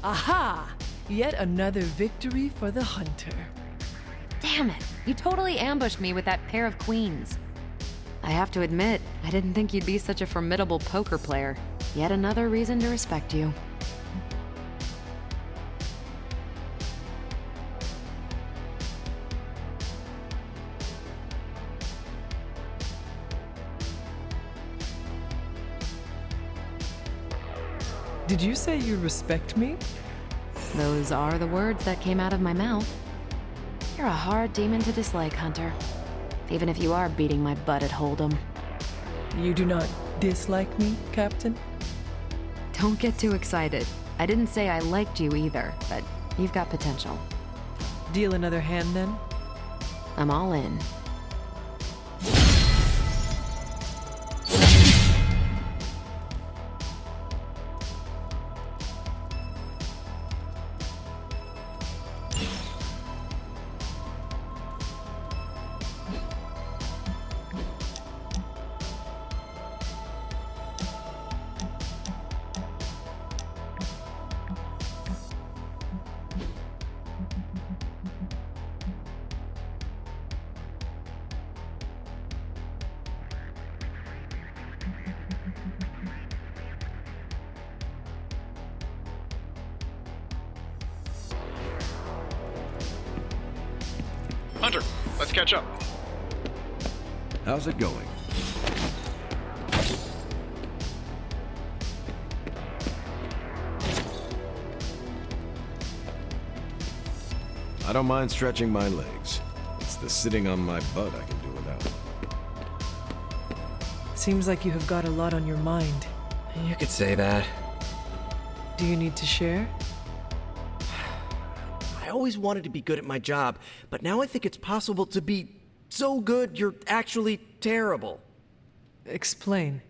Aha! Yet another victory for the hunter. Damn it, you totally ambushed me with that pair of queens. I have to admit, I didn't think you'd be such a formidable poker player. Yet another reason to respect you. Did you say you respect me? Those are the words that came out of my mouth. You're a hard demon to dislike, Hunter. Even if you are beating my butt at Hold'em. You do not dislike me, Captain? Don't get too excited. I didn't say I liked you either, but you've got potential. Deal another hand then? I'm all in. Hunter, let's catch up. How's it going? I don't mind stretching my legs. It's the sitting on my butt I can do without. Seems like you have got a lot on your mind. You could say that. Do you need to share? I always wanted to be good at my job, but now I think it's possible to be so good you're actually terrible. Explain.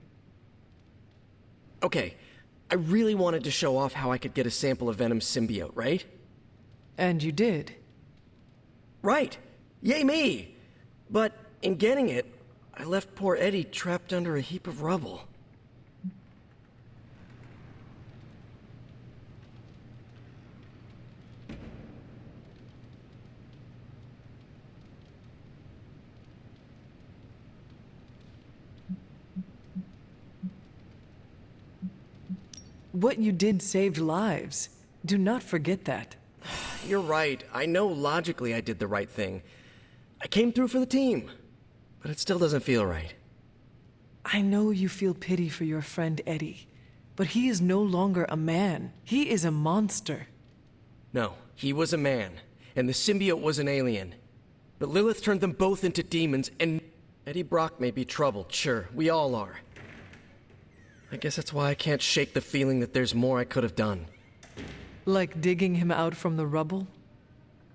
Okay, I really wanted to show off how I could get a sample of Venom's symbiote, right? And you did. Right! Yay me! But in getting it, I left poor Eddie trapped under a heap of rubble. What you did saved lives. Do not forget that. You're right. I know logically I did the right thing. I came through for the team. But it still doesn't feel right. I know you feel pity for your friend Eddie, but he is no longer a man. He is a monster. No, he was a man, and the symbiote was an alien. But Lilith turned them both into demons, and Eddie Brock may be troubled, sure, we all are. I guess that's why I can't shake the feeling that there's more I could have done. Like digging him out from the rubble?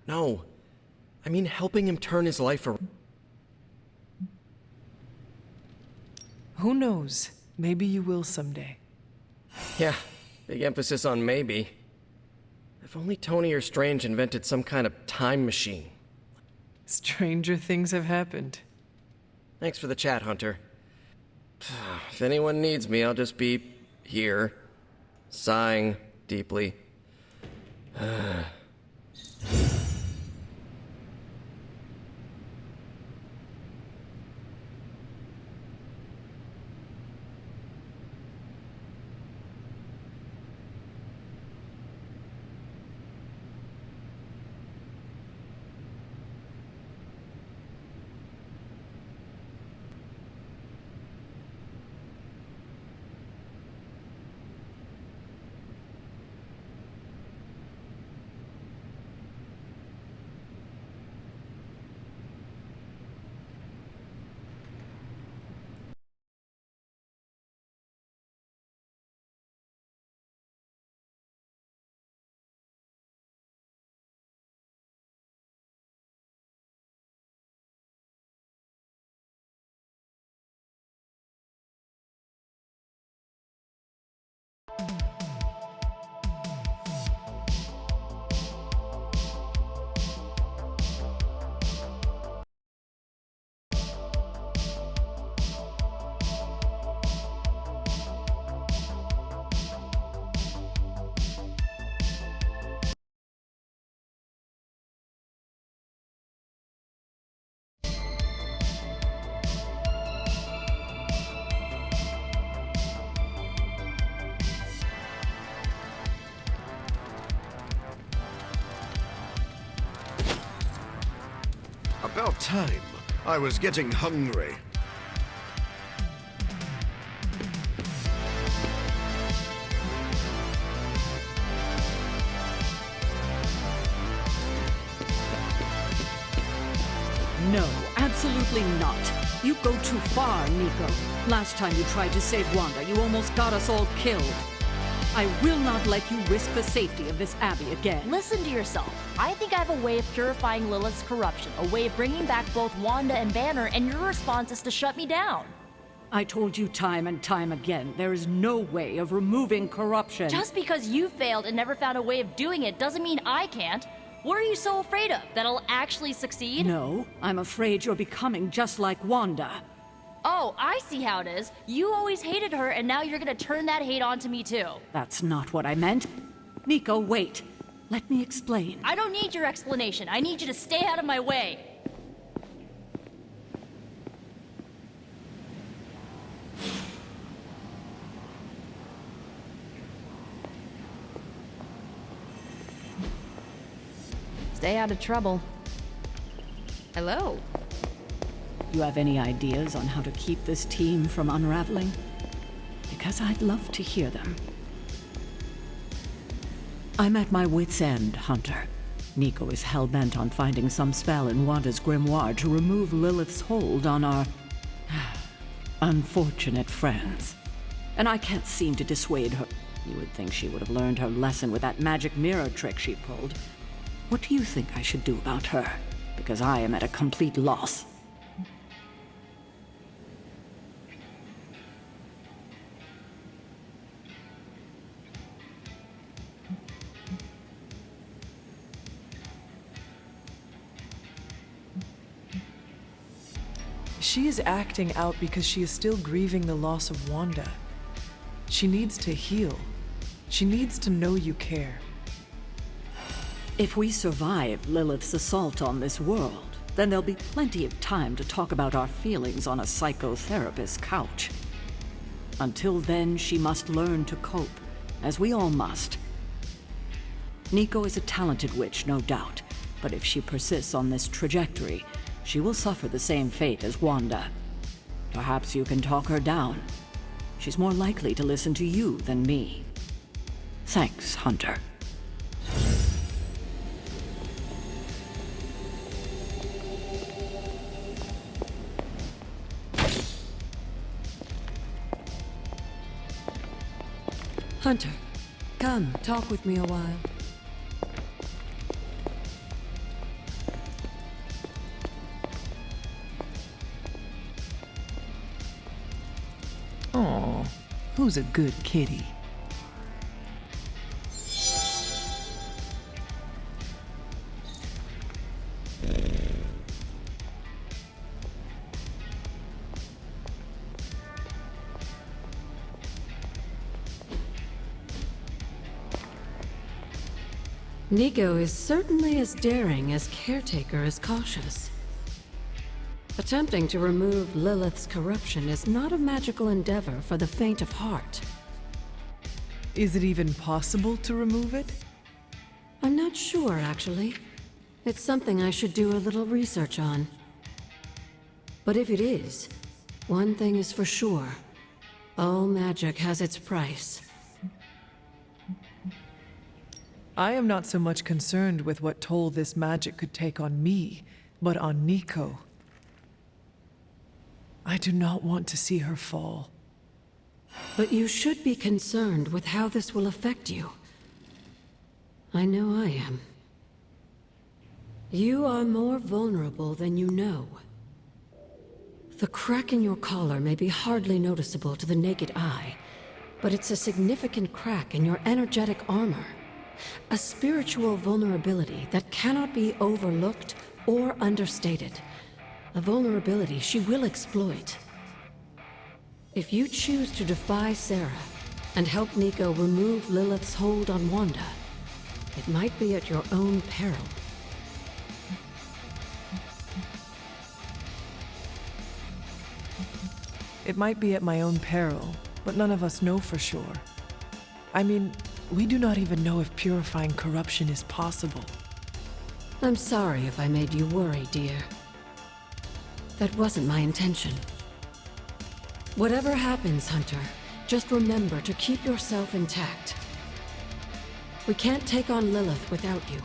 No. I mean helping him turn his life around. Who knows? Maybe you will someday. Yeah, big emphasis on maybe. If only Tony or Strange invented some kind of time machine. Stranger things have happened. Thanks for the chat, Hunter. If anyone needs me, I'll just be here, sighing deeply. About time. I was getting hungry. No, absolutely not. You go too far, Nico. Last time you tried to save Wanda, you almost got us all killed. I will not let you risk the safety of this Abbey again. Listen to yourself. I think I have a way of purifying Lilith's corruption, a way of bringing back both Wanda and Banner, and your response is to shut me down. I told you time and time again, there is no way of removing corruption. Just because you failed and never found a way of doing it doesn't mean I can't. What are you so afraid of? That I'll actually succeed? No, I'm afraid you're becoming just like Wanda. Oh, I see how it is. You always hated her, and now you're gonna turn that hate onto me too. That's not what I meant. Nico, wait. Let me explain. I don't need your explanation. I need you to stay out of my way. Stay out of trouble. Hello. You have any ideas on how to keep this team from unraveling? Because I'd love to hear them. I'm at my wit's end, Hunter. Nico is hell-bent on finding some spell in Wanda's grimoire to remove Lilith's hold on our unfortunate friends. And I can't seem to dissuade her. You would think she would have learned her lesson with that magic mirror trick she pulled. What do you think I should do about her? Because I am at a complete loss. She is acting out because she is still grieving the loss of Wanda. She needs to heal. She needs to know you care. If we survive Lilith's assault on this world, then there'll be plenty of time to talk about our feelings on a psychotherapist's couch. Until then, she must learn to cope, as we all must. Nico is a talented witch, no doubt, but if she persists on this trajectory, she will suffer the same fate as Wanda. Perhaps you can talk her down. She's more likely to listen to you than me. Thanks, Hunter. Hunter, come, talk with me a while. Aw, who's a good kitty? Nico is certainly as daring as Caretaker is cautious. Attempting to remove Lilith's corruption is not a magical endeavor for the faint of heart. Is it even possible to remove it? I'm not sure, actually. It's something I should do a little research on. But if it is, one thing is for sure. All magic has its price. I am not so much concerned with what toll this magic could take on me, but on Nico. I do not want to see her fall. But you should be concerned with how this will affect you. I know I am. You are more vulnerable than you know. The crack in your collar may be hardly noticeable to the naked eye, but it's a significant crack in your energetic armor. A spiritual vulnerability that cannot be overlooked or understated. A vulnerability she will exploit. If you choose to defy Sarah and help Nico remove Lilith's hold on Wanda, it might be at your own peril. It might be at my own peril, but none of us know for sure. I mean, we do not even know if purifying corruption is possible. I'm sorry if I made you worry, dear. That wasn't my intention. Whatever happens, Hunter, just remember to keep yourself intact. We can't take on Lilith without you.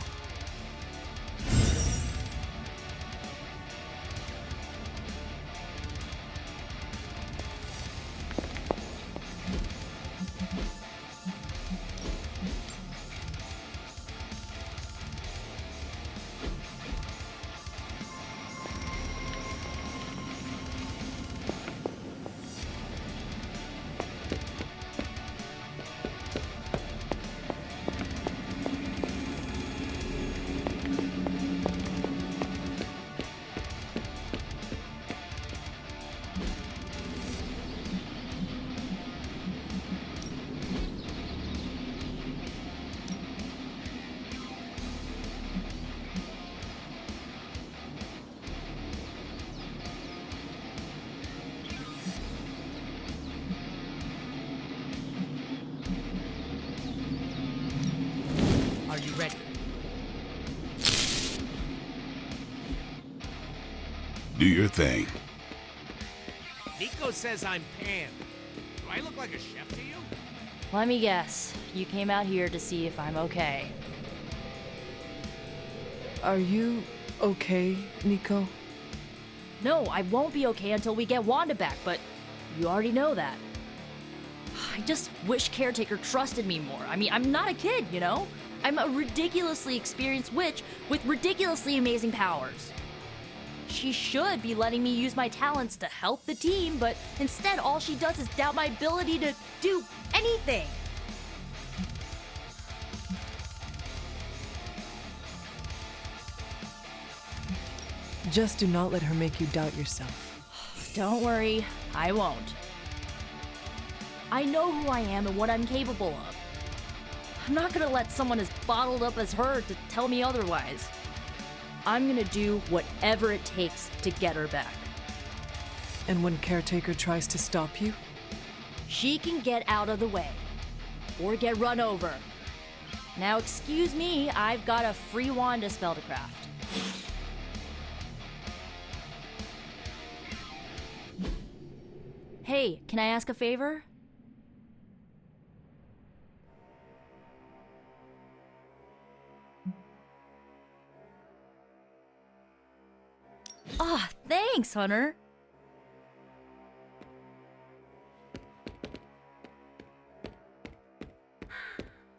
Are you ready? Do your thing. Nico says I'm Pan. Do I look like a chef to you? Let me guess. You came out here to see if I'm okay. Are you okay, Nico? No, I won't be okay until we get Wanda back, but you already know that. I just wish Caretaker trusted me more. I mean, I'm not a kid, you know? I'm a ridiculously experienced witch with ridiculously amazing powers. She should be letting me use my talents to help the team, but instead all she does is doubt my ability to do anything. Just do not let her make you doubt yourself. Don't worry, I won't. I know who I am and what I'm capable of. I'm not gonna let someone as bottled up as her to tell me otherwise. I'm gonna do whatever it takes to get her back. And when Caretaker tries to stop you? She can get out of the way. Or get run over. Now excuse me, I've got a free Wanda spell to craft. Hey, can I ask a favor? Ah, thanks, Hunter.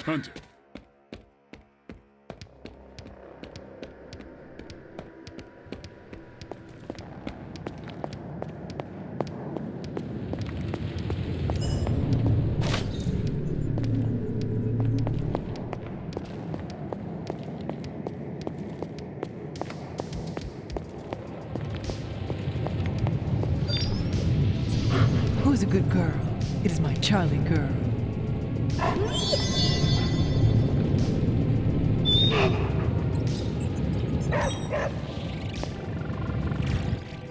Hunter. Who's a good girl? It is my Charlie girl.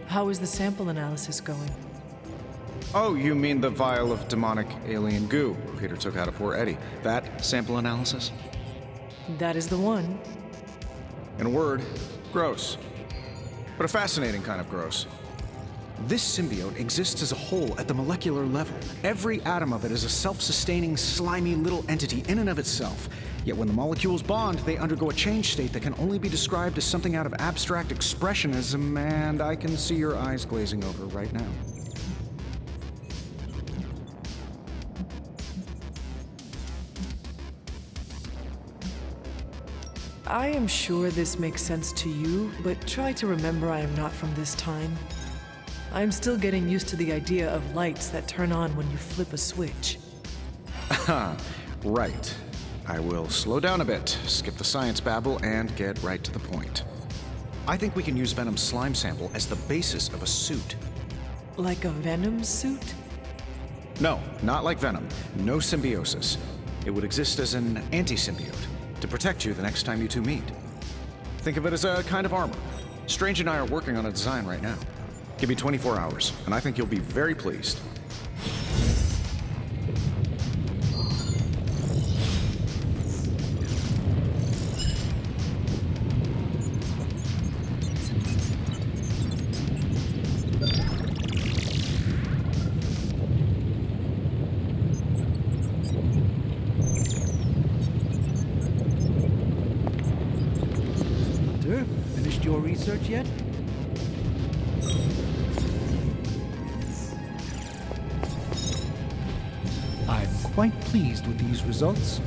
How is the sample analysis going? Oh, you mean the vial of demonic alien goo Peter took out of poor Eddie. That sample analysis? That is the one. In a word, gross. But a fascinating kind of gross. This symbiote exists as a whole at the molecular level. Every atom of it is a self-sustaining, slimy little entity in and of itself. Yet when the molecules bond, they undergo a change state that can only be described as something out of abstract expressionism, and I can see your eyes glazing over right now. I am sure this makes sense to you, but try to remember I am not from this time. I am still getting used to the idea of lights that turn on when you flip a switch. Right. I will slow down a bit, skip the science babble, and get right to the point. I think we can use Venom's slime sample as the basis of a suit. Like a Venom suit? No, not like Venom. No symbiosis. It would exist as an anti-symbiote, to protect you the next time you two meet. Think of it as a kind of armor. Strange and I are working on a design right now. Give me 24 hours, and I think you'll be very pleased. Finished your research yet? I'm quite pleased with these results.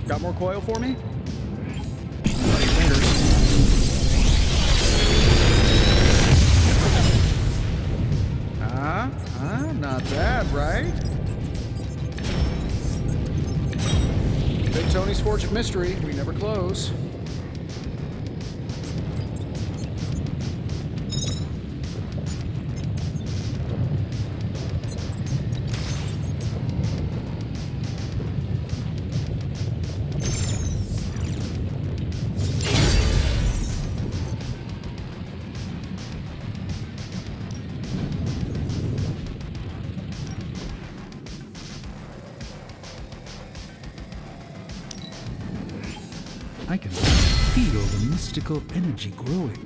Got more coil for me? Bloody fingers. Not bad, right? Big Tony's Forge of Mystery. We never close. I can feel the mystical energy growing.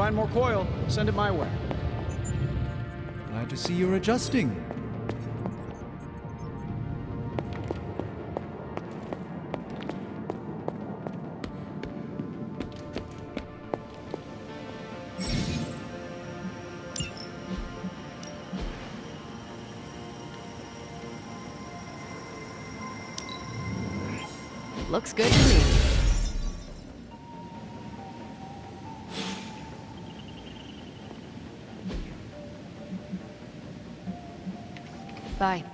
find more coil, send it my way. Glad to see you're adjusting. Looks good to me. Bye.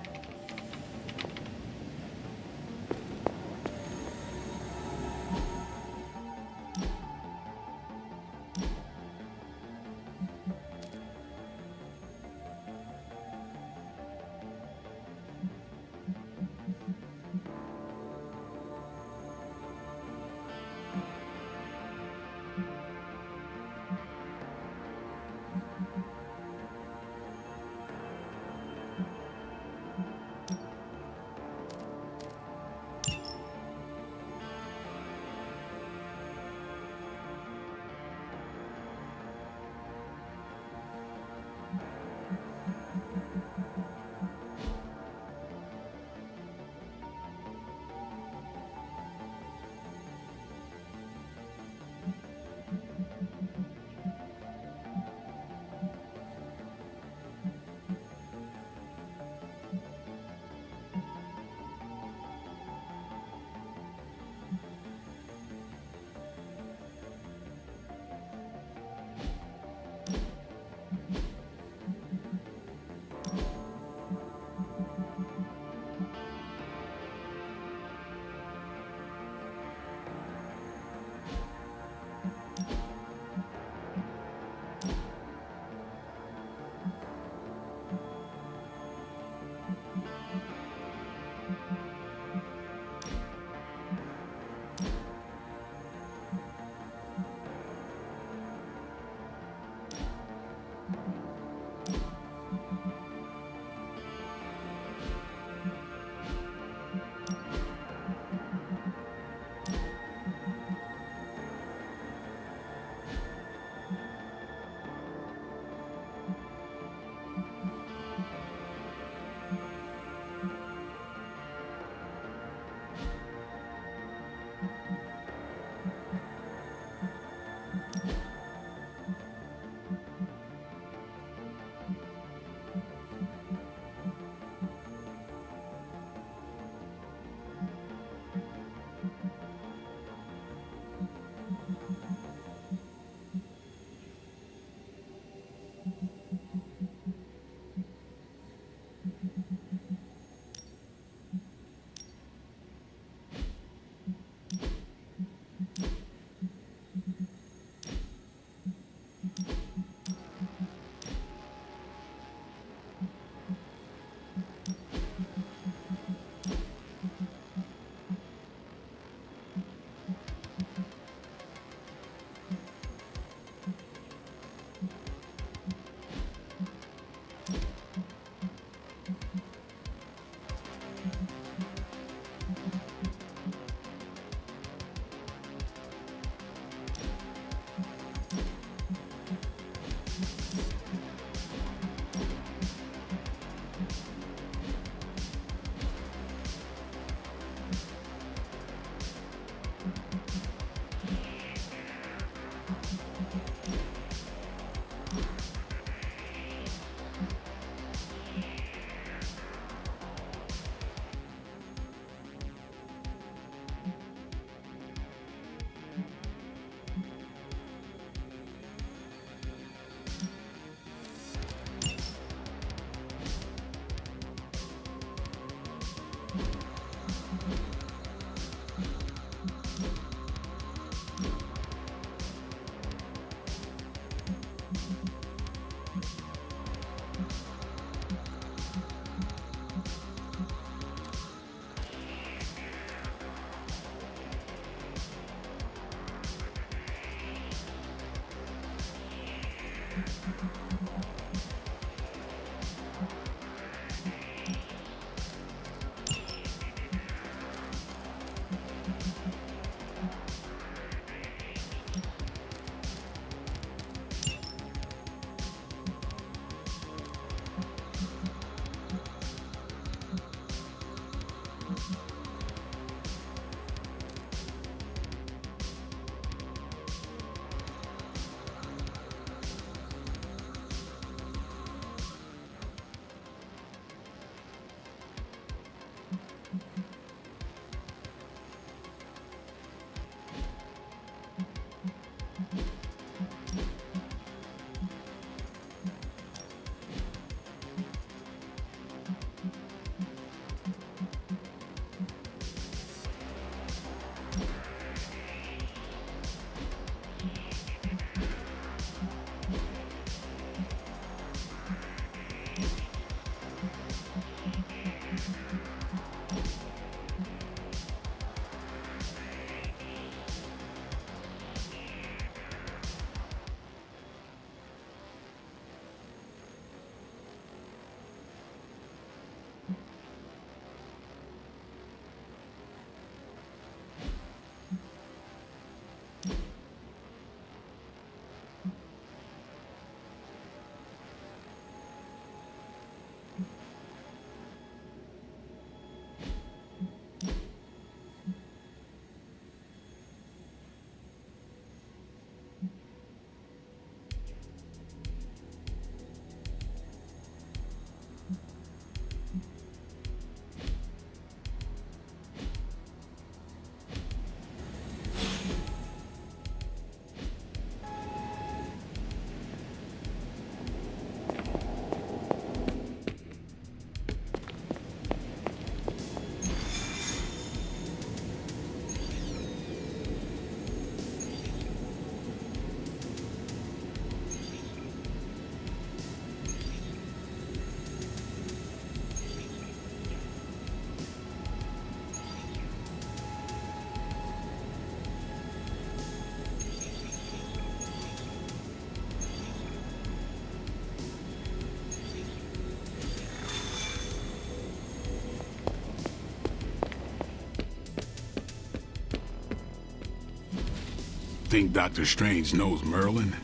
think Dr. Strange knows Merlin?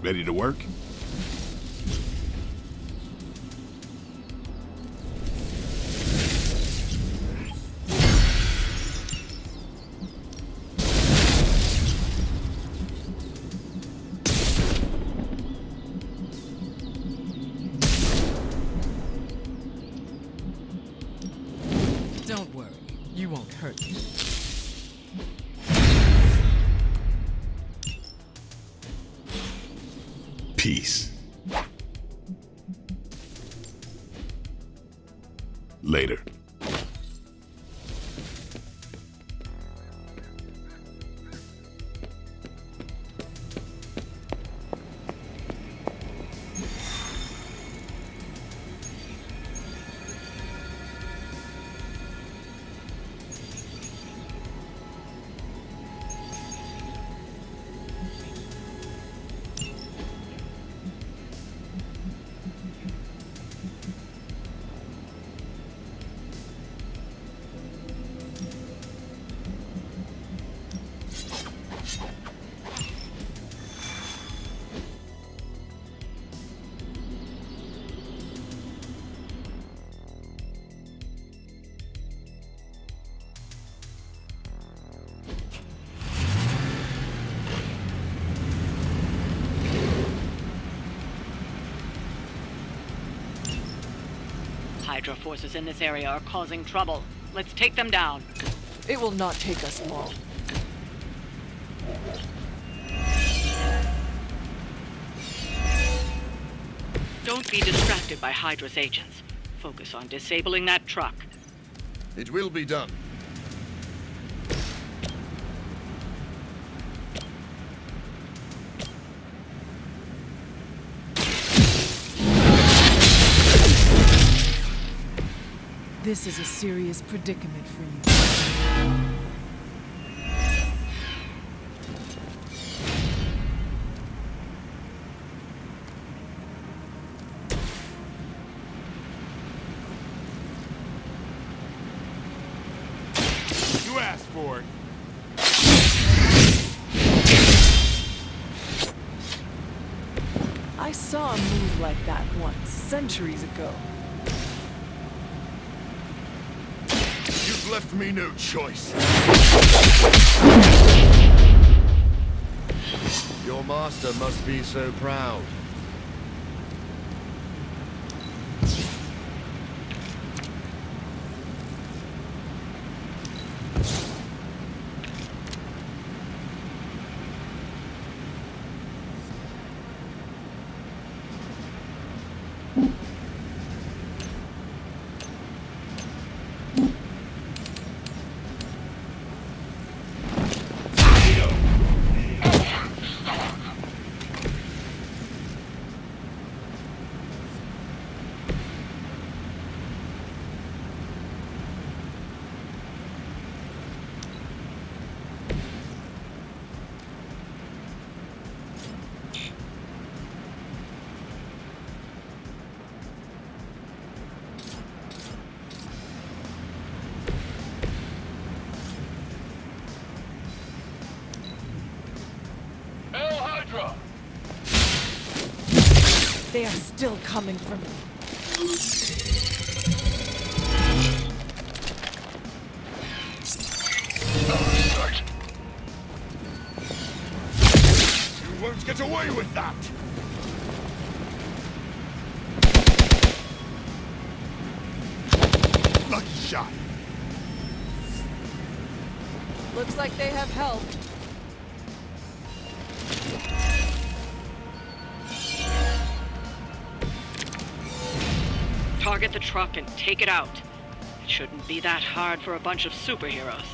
Ready to work? Don't worry, you won't hurt me. Peace. Later. Hydra forces in this area are causing trouble. Let's take them down. It will not take us long. Don't be distracted by Hydra's agents. Focus on disabling that truck. It will be done. This is a serious predicament for you. You asked for it. I saw a move like that once, centuries ago. You've left me no choice. Your master must be so proud. They are still coming for me. You won't get away with that! Lucky shot. Looks like they have help. Target the truck and take it out. It shouldn't be that hard for a bunch of superheroes.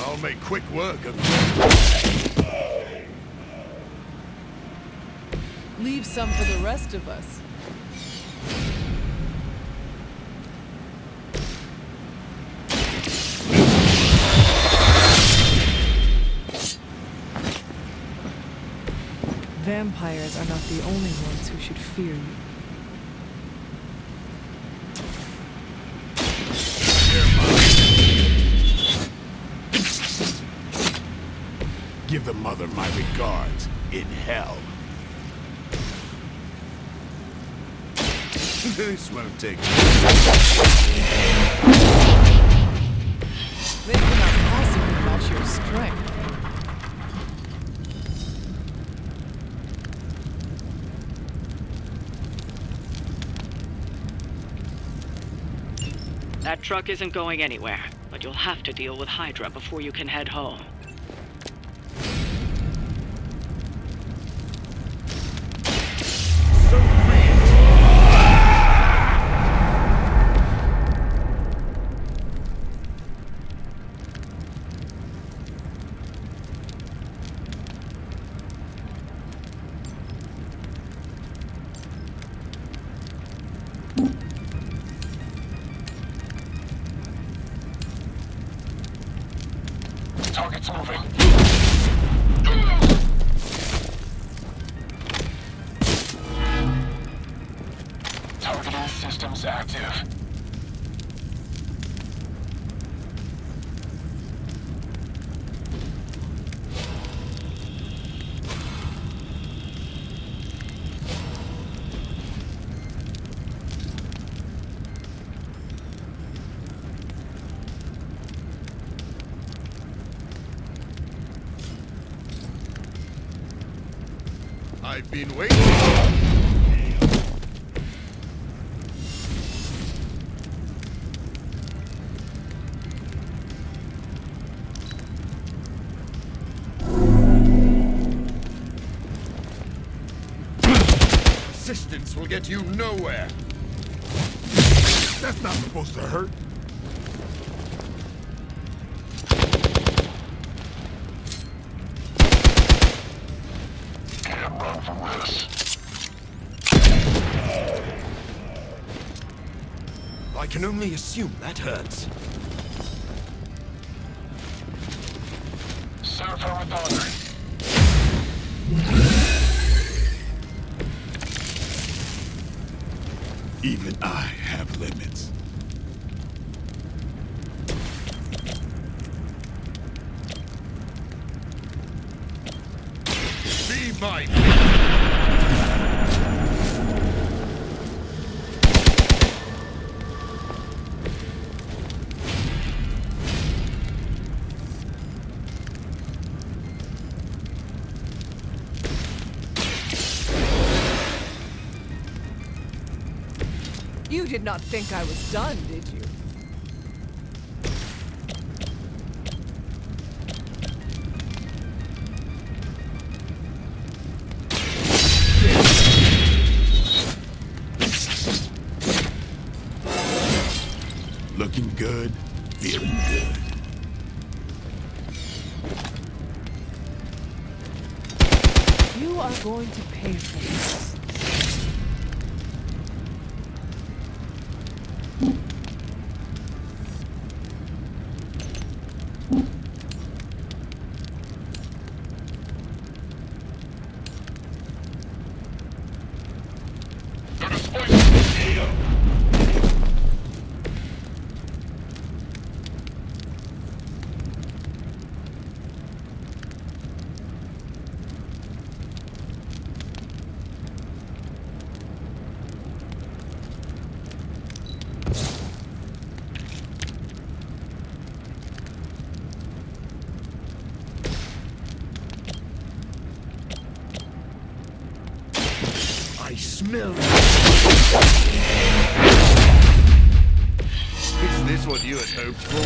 I'll make quick work of Leave some for the rest of us. vampires are not the only ones who should fear you. Give the mother my regards in hell. This won't take They cannot possibly match your strength. That truck isn't going anywhere, but you'll have to deal with Hydra before you can head home. Target's moving. Targeting systems active. I've been waiting. Assistance will get you nowhere. That's not supposed to hurt. Can't run from this. I can only assume that hurts. Serve her with honor. Even I have limits. Be my You did not think I was done, did you? Looking good, feeling good. You are going to pay for this. I smell it. Is this what you had hoped for?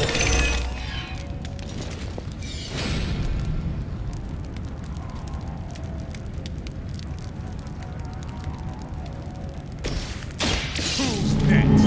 Who's next?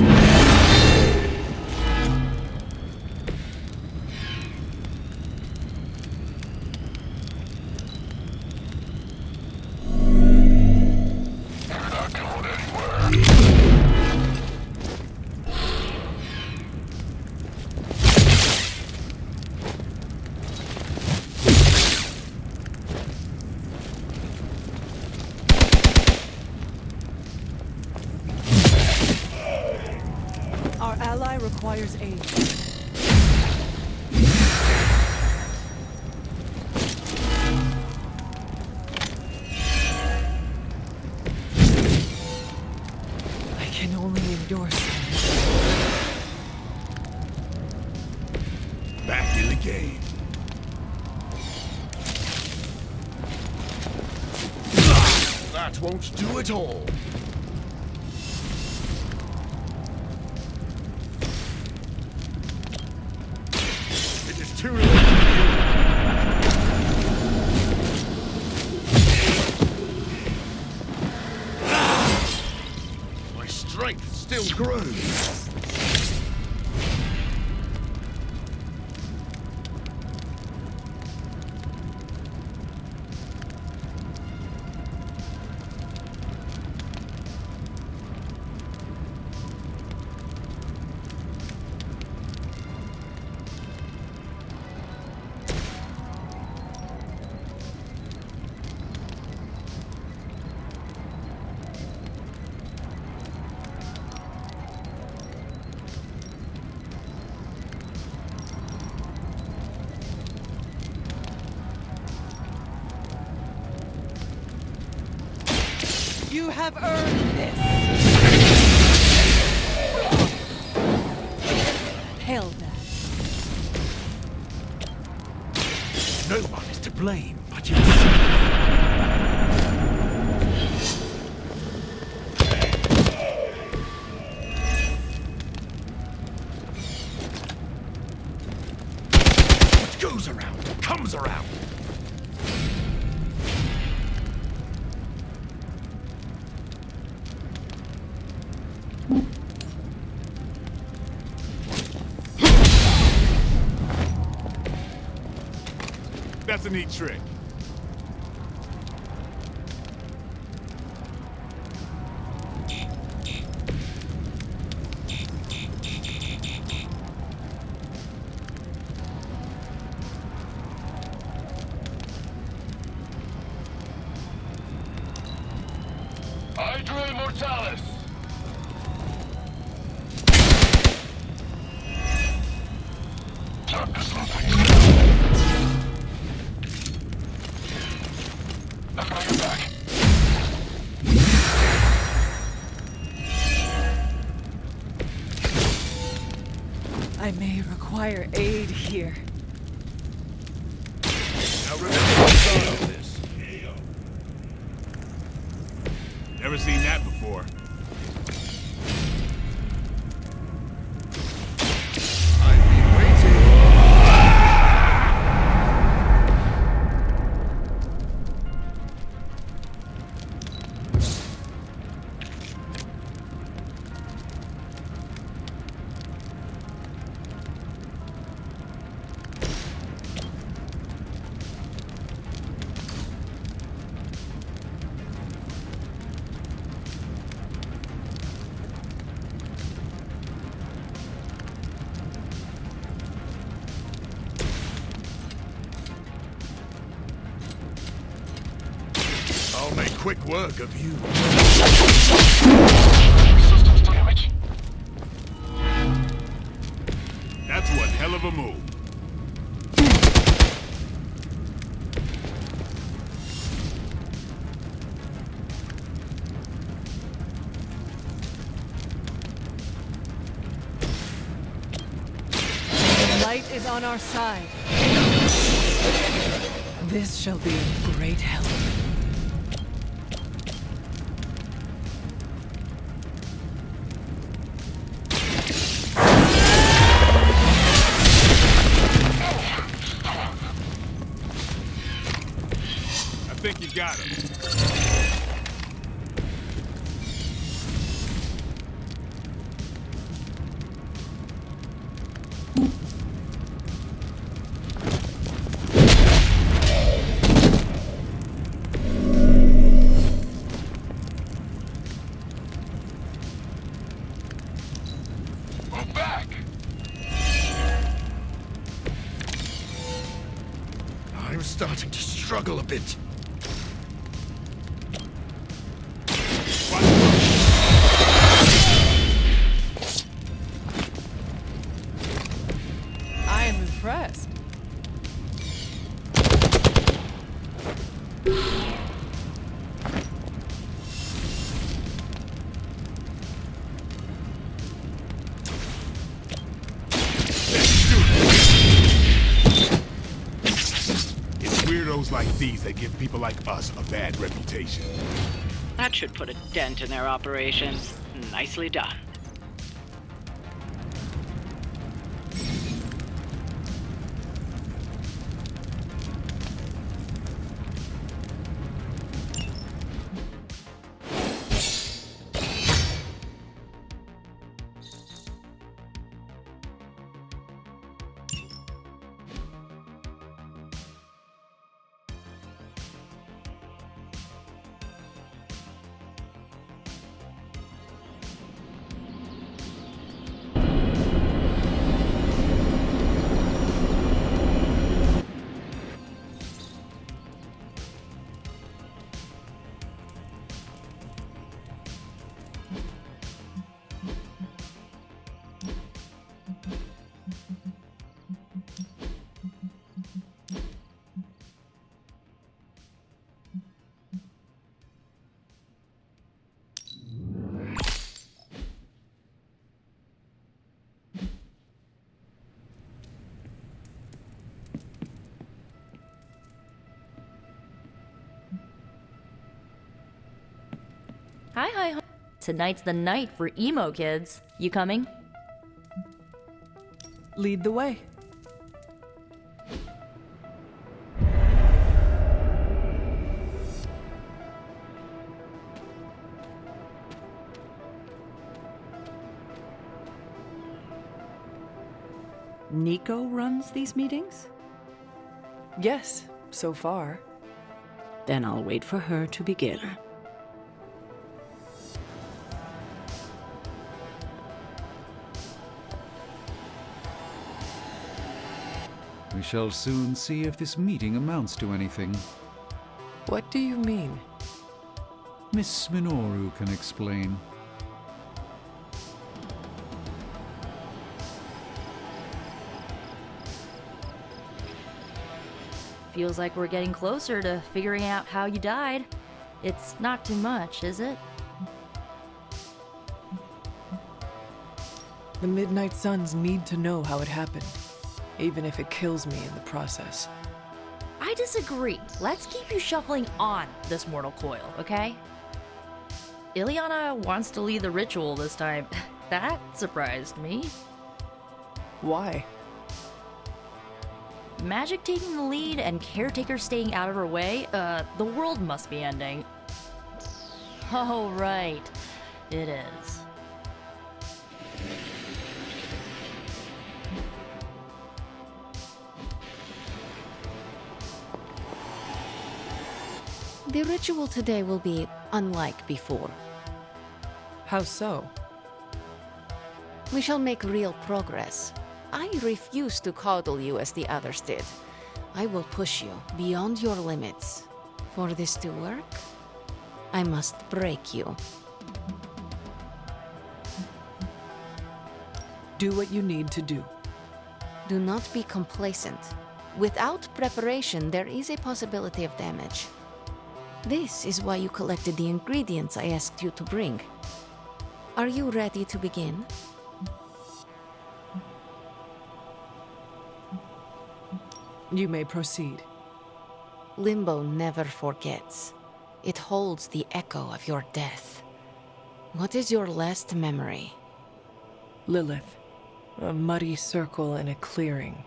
requires aid. I can only endure so much. Back in the game. That won't do it all. It is too late. My strength still grows. You have earned this! Hell that. No one is to blame but yourself. What goes around comes around. That's a neat trick. Hydra Immortalis! I may require aid here. Now remember the start of this. Never seen that before. I've been waiting. I'll make quick work of you. Systems damage. That's one hell of a move. The light is on our side. This shall be a great help. I think you got him. Move back. I'm starting to struggle a bit. impressed. It's weirdos like these that give people like us a bad reputation. That should put a dent in their operation. Nicely done. Hi. Tonight's the night for emo kids. You coming? Lead the way. Nico runs these meetings? Yes, so far. Then I'll wait for her to begin. We shall soon see if this meeting amounts to anything. What do you mean? Miss Minoru can explain. Feels like we're getting closer to figuring out how you died. It's not too much, is it? The Midnight Suns need to know how it happened, even if it kills me in the process. I disagree. Let's keep you shuffling on this mortal coil, okay? Ileana wants to lead the ritual this time. That surprised me. Why? Magic taking the lead and Caretaker staying out of her way? The world must be ending. Oh, right. It is. The ritual today will be unlike before. How so? We shall make real progress. I refuse to coddle you as the others did. I will push you beyond your limits. For this to work, I must break you. Do what you need to do. Do not be complacent. Without preparation, there is a possibility of damage. This is why you collected the ingredients I asked you to bring. Are you ready to begin? You may proceed. Limbo never forgets. It holds the echo of your death. What is your last memory? Lilith. A muddy circle in a clearing.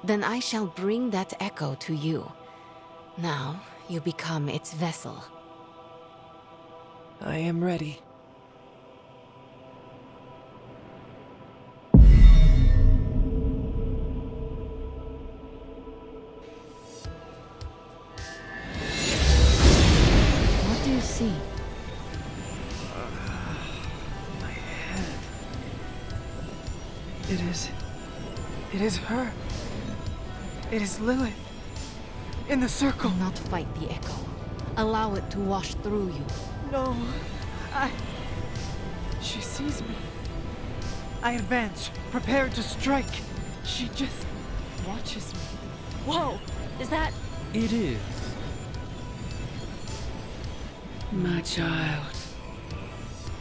Then I shall bring that echo to you. Now, you become its vessel. I am ready. What do you see? My head. It is her. It is Lilith. In the circle. Do not fight the echo. Allow it to wash through you. No. She sees me. I advance, prepared to strike. She just watches me. Whoa! Is that... It is. My child.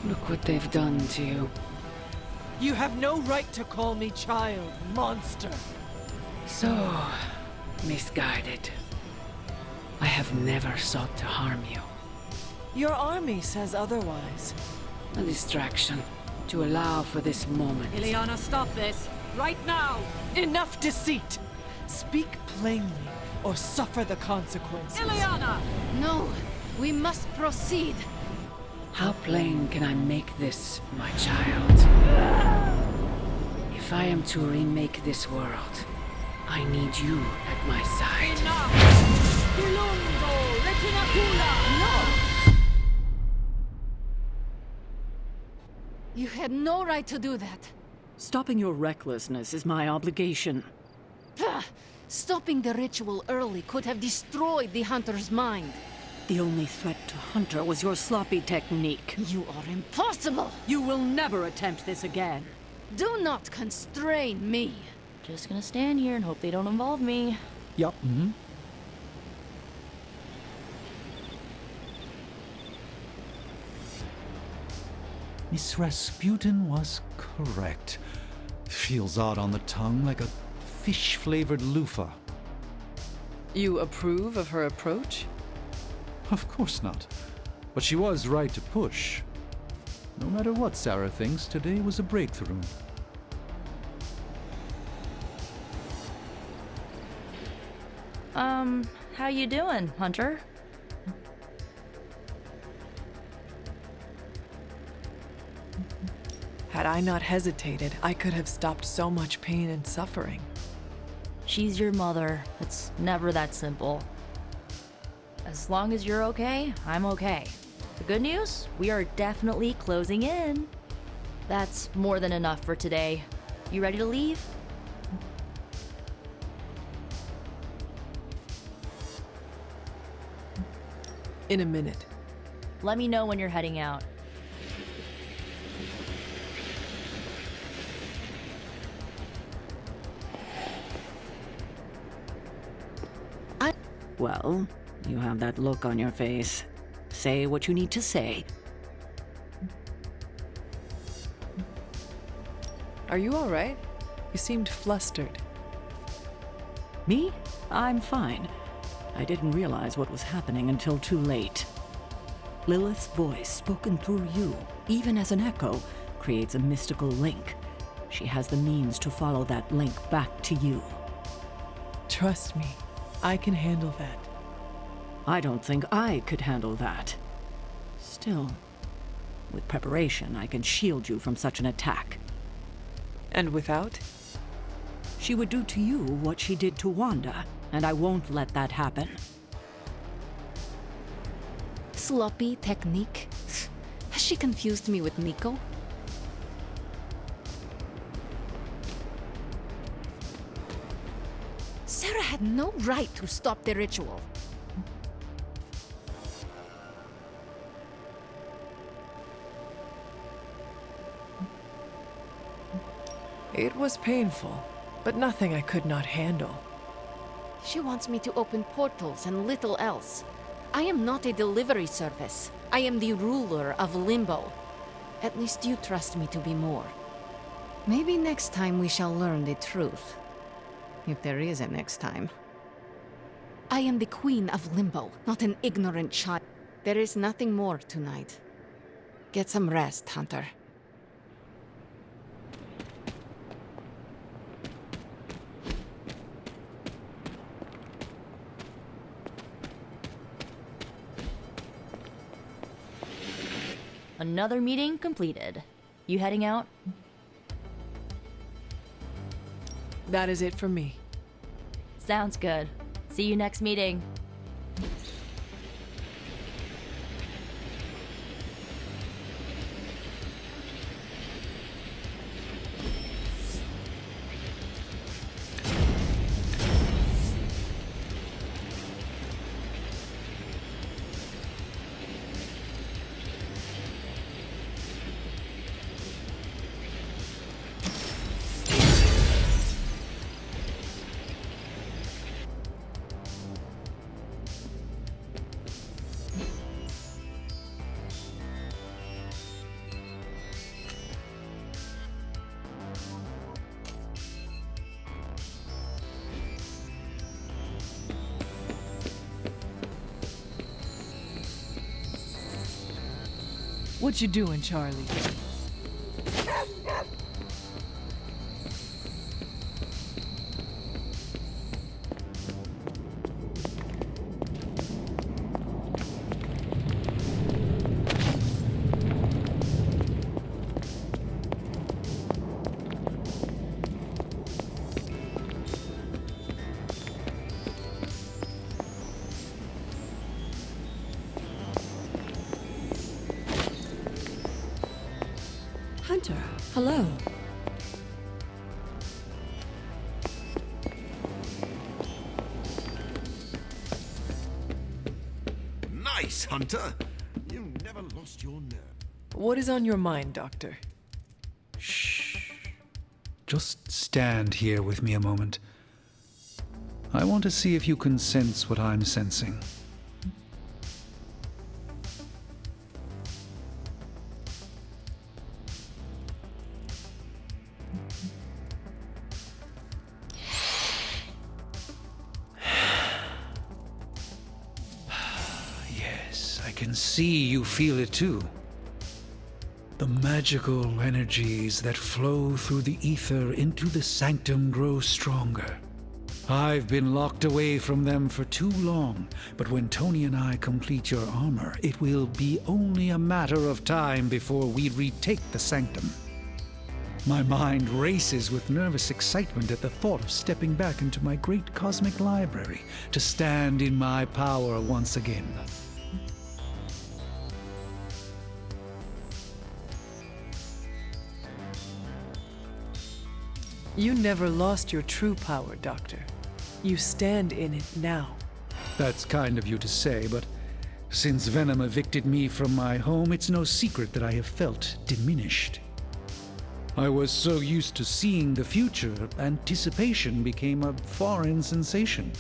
Look what they've done to you. You have no right to call me child, monster. So, misguided. I have never sought to harm you. Your army says otherwise. A distraction to allow for this moment. Ileana, stop this! Right now! Enough deceit! Speak plainly, or suffer the consequences. Ileana! No, we must proceed. How plain can I make this, my child? If I am to remake this world, I need you at my side. No! You had no right to do that. Stopping your recklessness is my obligation. Stopping the ritual early could have destroyed the hunter's mind. The only threat to Hunter was your sloppy technique. You are impossible! You will never attempt this again. Do not constrain me. Just gonna stand here and hope they don't involve me. Yup. Mm-hmm. Miss Rasputin was correct. Feels odd on the tongue, like a fish-flavored loofah. You approve of her approach? Of course not. But she was right to push. No matter what Sarah thinks, today was a breakthrough. How you doing, Hunter? Had I not hesitated, I could have stopped so much pain and suffering. She's your mother. It's never that simple. As long as you're okay, I'm okay. The good news? We are definitely closing in. That's more than enough for today. You ready to leave? In a minute. Let me know when you're heading out. Well, you have that look on your face. Say what you need to say. Are you all right? You seemed flustered. Me? I'm fine. I didn't realize what was happening until too late. Lilith's voice, spoken through you, even as an echo, creates a mystical link. She has the means to follow that link back to you. Trust me, I can handle that. I don't think I could handle that. Still, with preparation, I can shield you from such an attack. And without? She would do to you what she did to Wanda, and I won't let that happen. Sloppy technique? Has she confused me with Nico? Sarah had no right to stop the ritual. It was painful, but nothing I could not handle. She wants me to open portals and little else. I am not a delivery service. I am the ruler of Limbo. At least you trust me to be more. Maybe next time we shall learn the truth. If there is a next time. I am the queen of Limbo, not an ignorant child. There is nothing more tonight. Get some rest, Hunter. Another meeting completed. You heading out? That is it for me. Sounds good. See you next meeting. What you doing, Charlie? Hunter, hello. Nice, Hunter! You never lost your nerve. What is on your mind, Doctor? Just stand here with me a moment. I want to see if you can sense what I'm sensing. Yes, I can see you feel it too. The magical energies that flow through the ether into the sanctum grow stronger. I've been locked away from them for too long, but when Tony and I complete your armor, it will be only a matter of time before we retake the sanctum. My mind races with nervous excitement at the thought of stepping back into my great cosmic library to stand in my power once again. You never lost your true power, Doctor. You stand in it now. That's kind of you to say, but since Venom evicted me from my home, it's no secret that I have felt diminished. I was so used to seeing the future, anticipation became a foreign sensation.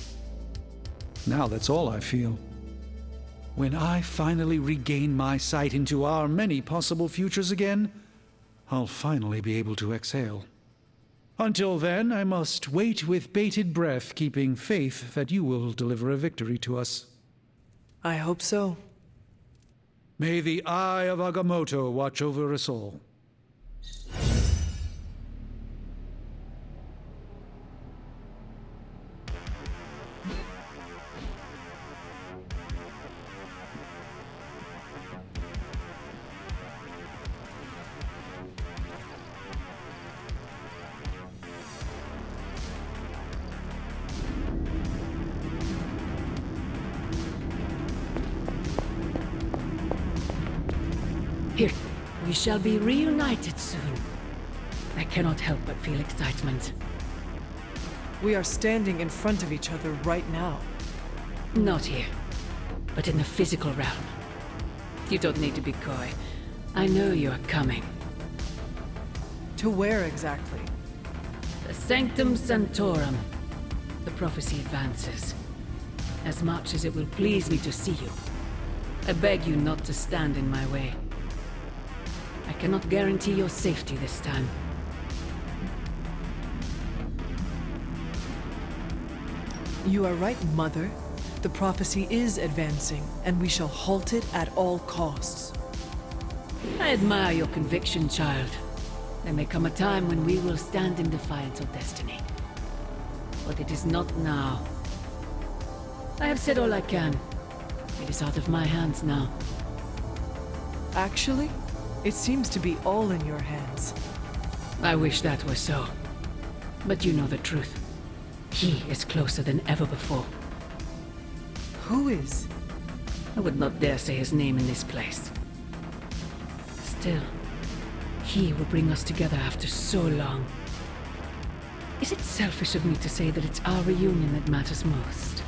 Now that's all I feel. When I finally regain my sight into our many possible futures again, I'll finally be able to exhale. Until then, I must wait with bated breath, keeping faith that you will deliver a victory to us. I hope so. May the Eye of Agamotto watch over us all. Here, we shall be reunited soon. I cannot help but feel excitement. We are standing in front of each other right now. Not here, but in the physical realm. You don't need to be coy. I know you are coming. To where exactly? The Sanctum Sanctorum. The prophecy advances. As much as it will please me to see you, I beg you not to stand in my way. I cannot guarantee your safety this time. You are right, Mother. The prophecy is advancing, and we shall halt it at all costs. I admire your conviction, child. There may come a time when we will stand in defiance of destiny. But it is not now. I have said all I can. It is out of my hands now. Actually, it seems to be all in your hands. I wish that were so. But you know the truth. He is closer than ever before. Who is? I would not dare say his name in this place. Still, he will bring us together after so long. Is it selfish of me to say that it's our reunion that matters most?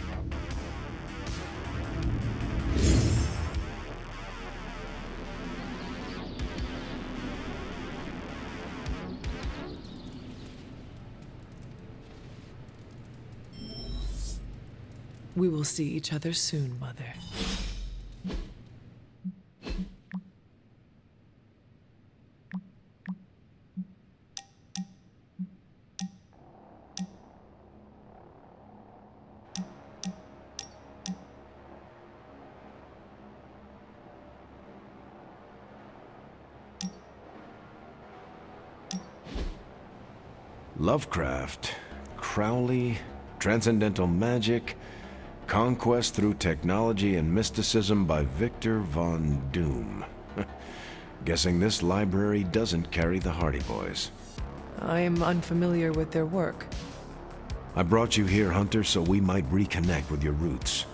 We will see each other soon, Mother. Lovecraft, Crowley, transcendental magic, conquest through technology and mysticism by Victor von Doom. Guessing this library doesn't carry the Hardy Boys. I'm unfamiliar with their work. I brought you here, Hunter, so we might reconnect with your roots.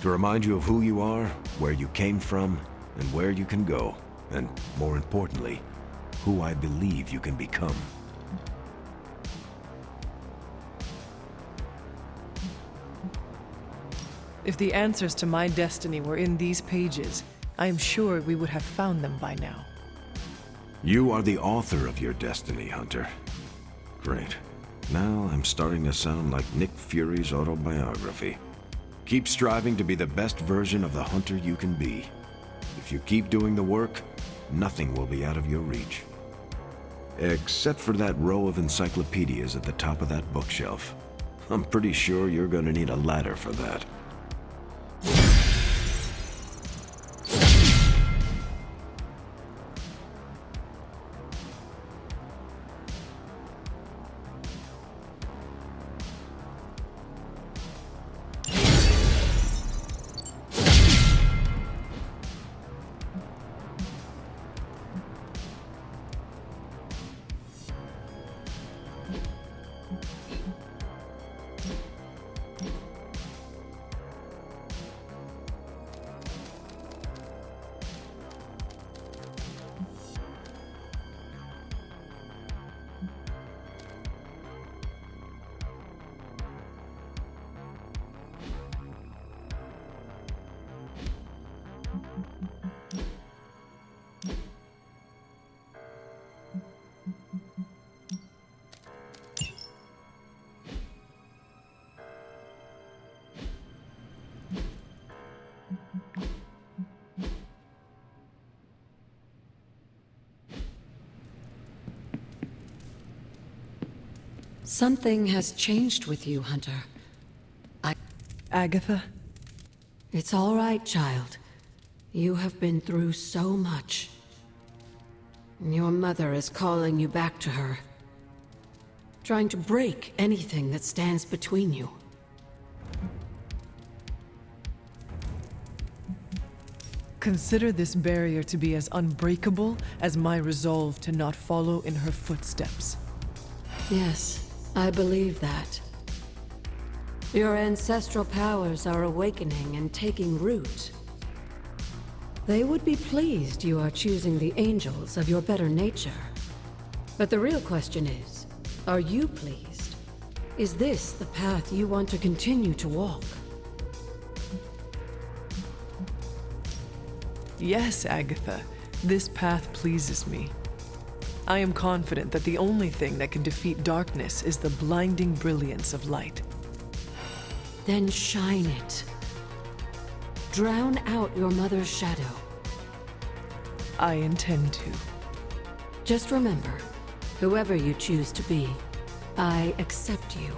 To remind you of who you are, where you came from, and where you can go. And, more importantly, who I believe you can become. If the answers to my destiny were in these pages, I am sure we would have found them by now. You are the author of your destiny, Hunter. Great. Now I'm starting to sound like Nick Fury's autobiography. Keep striving to be the best version of the Hunter you can be. If you keep doing the work, nothing will be out of your reach. Except for that row of encyclopedias at the top of that bookshelf. I'm pretty sure you're gonna need a ladder for that. Something has changed with you, Hunter. Agatha? It's all right, child. You have been through so much. Your mother is calling you back to her. Trying to break anything that stands between you. Consider this barrier to be as unbreakable as my resolve to not follow in her footsteps. Yes. I believe that. Your ancestral powers are awakening and taking root. They would be pleased you are choosing the angels of your better nature. But the real question is, are you pleased? Is this the path you want to continue to walk? Yes, Agatha. This path pleases me. I am confident that the only thing that can defeat darkness is the blinding brilliance of light. Then shine it. Drown out your mother's shadow. I intend to. Just remember, whoever you choose to be, I accept you.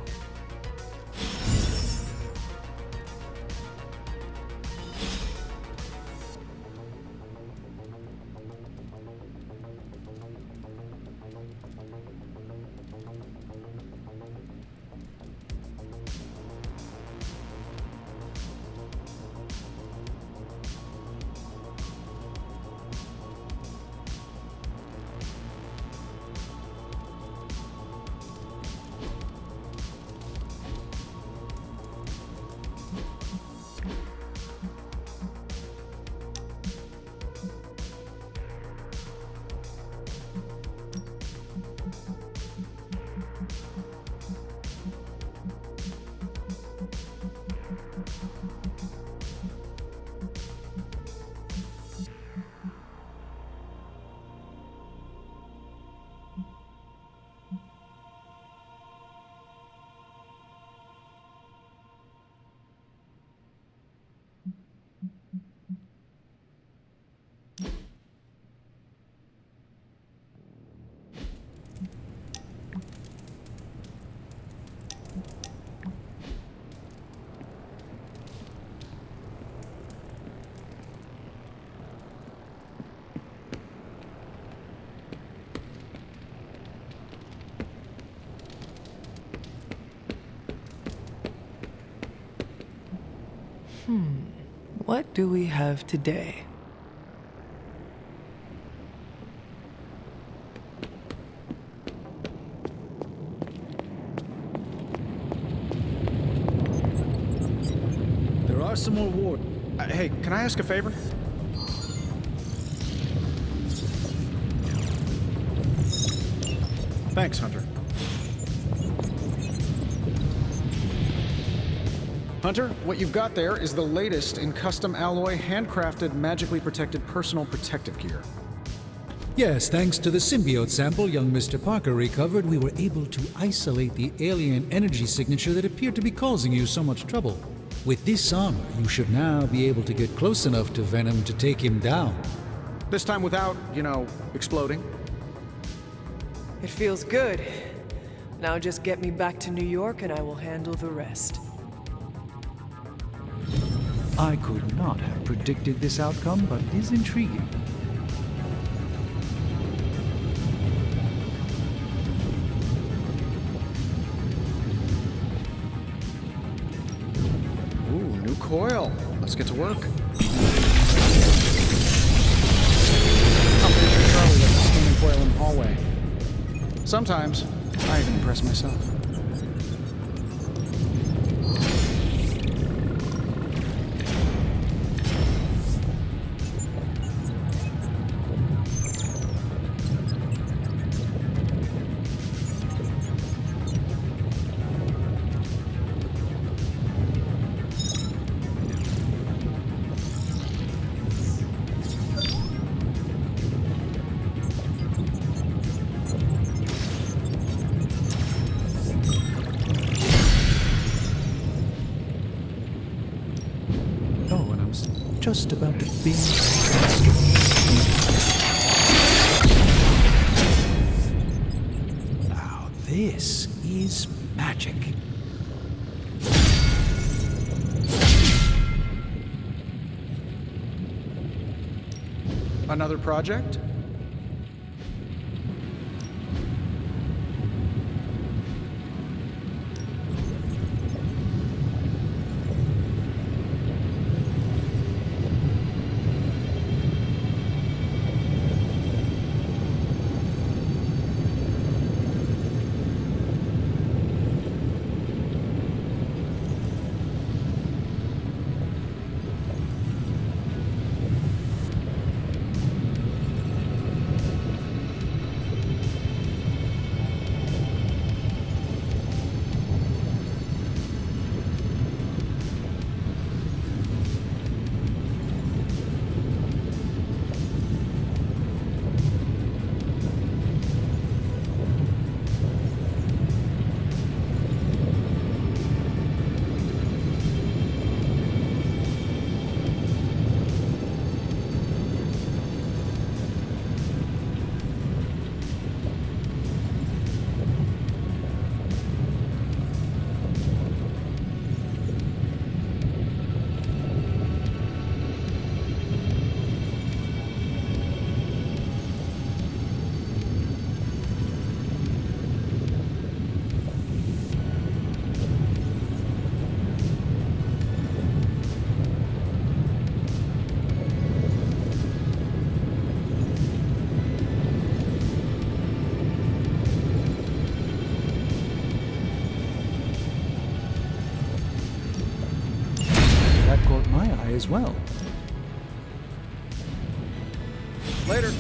What do we have today? There are some more war. Hey, can I ask a favor? Thanks, Hunter. Hunter, what you've got there is the latest in custom alloy, handcrafted, magically protected personal protective gear. Yes, thanks to the symbiote sample young Mr. Parker recovered, we were able to isolate the alien energy signature that appeared to be causing you so much trouble. With this armor, you should now be able to get close enough to Venom to take him down. This time without, exploding. It feels good. Now just get me back to New York and I will handle the rest. I could not have predicted this outcome, but it is intriguing. Ooh, new coil. Let's get to work. I'm pretty sure Charlie left the scanning coil in the hallway. Sometimes, I even impress myself. Just about to be. Now this is magic. Another project? As well. Later.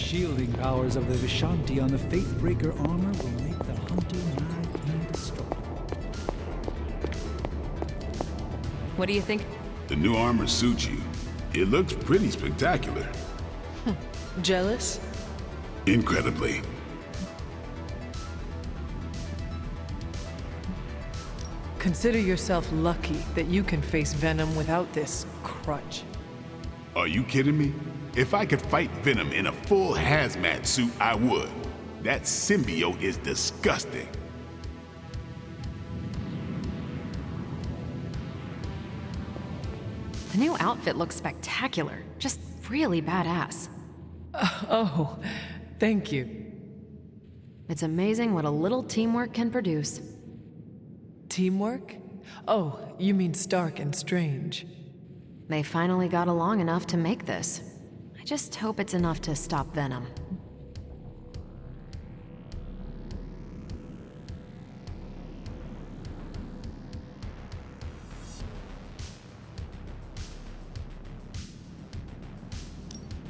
shielding powers of the Vishanti on the Faithbreaker armor will make the hunter nigh indestructible. What do you think? The new armor suits you. It looks pretty spectacular. Jealous? Incredibly. Consider yourself lucky that you can face Venom without this crutch. Are you kidding me? If I could fight Venom in a full hazmat suit, I would. That symbiote is disgusting. The new outfit looks spectacular. Just really badass. Oh, thank you. It's amazing what a little teamwork can produce. Teamwork? Oh, you mean Stark and Strange. They finally got along enough to make this. I just hope it's enough to stop Venom.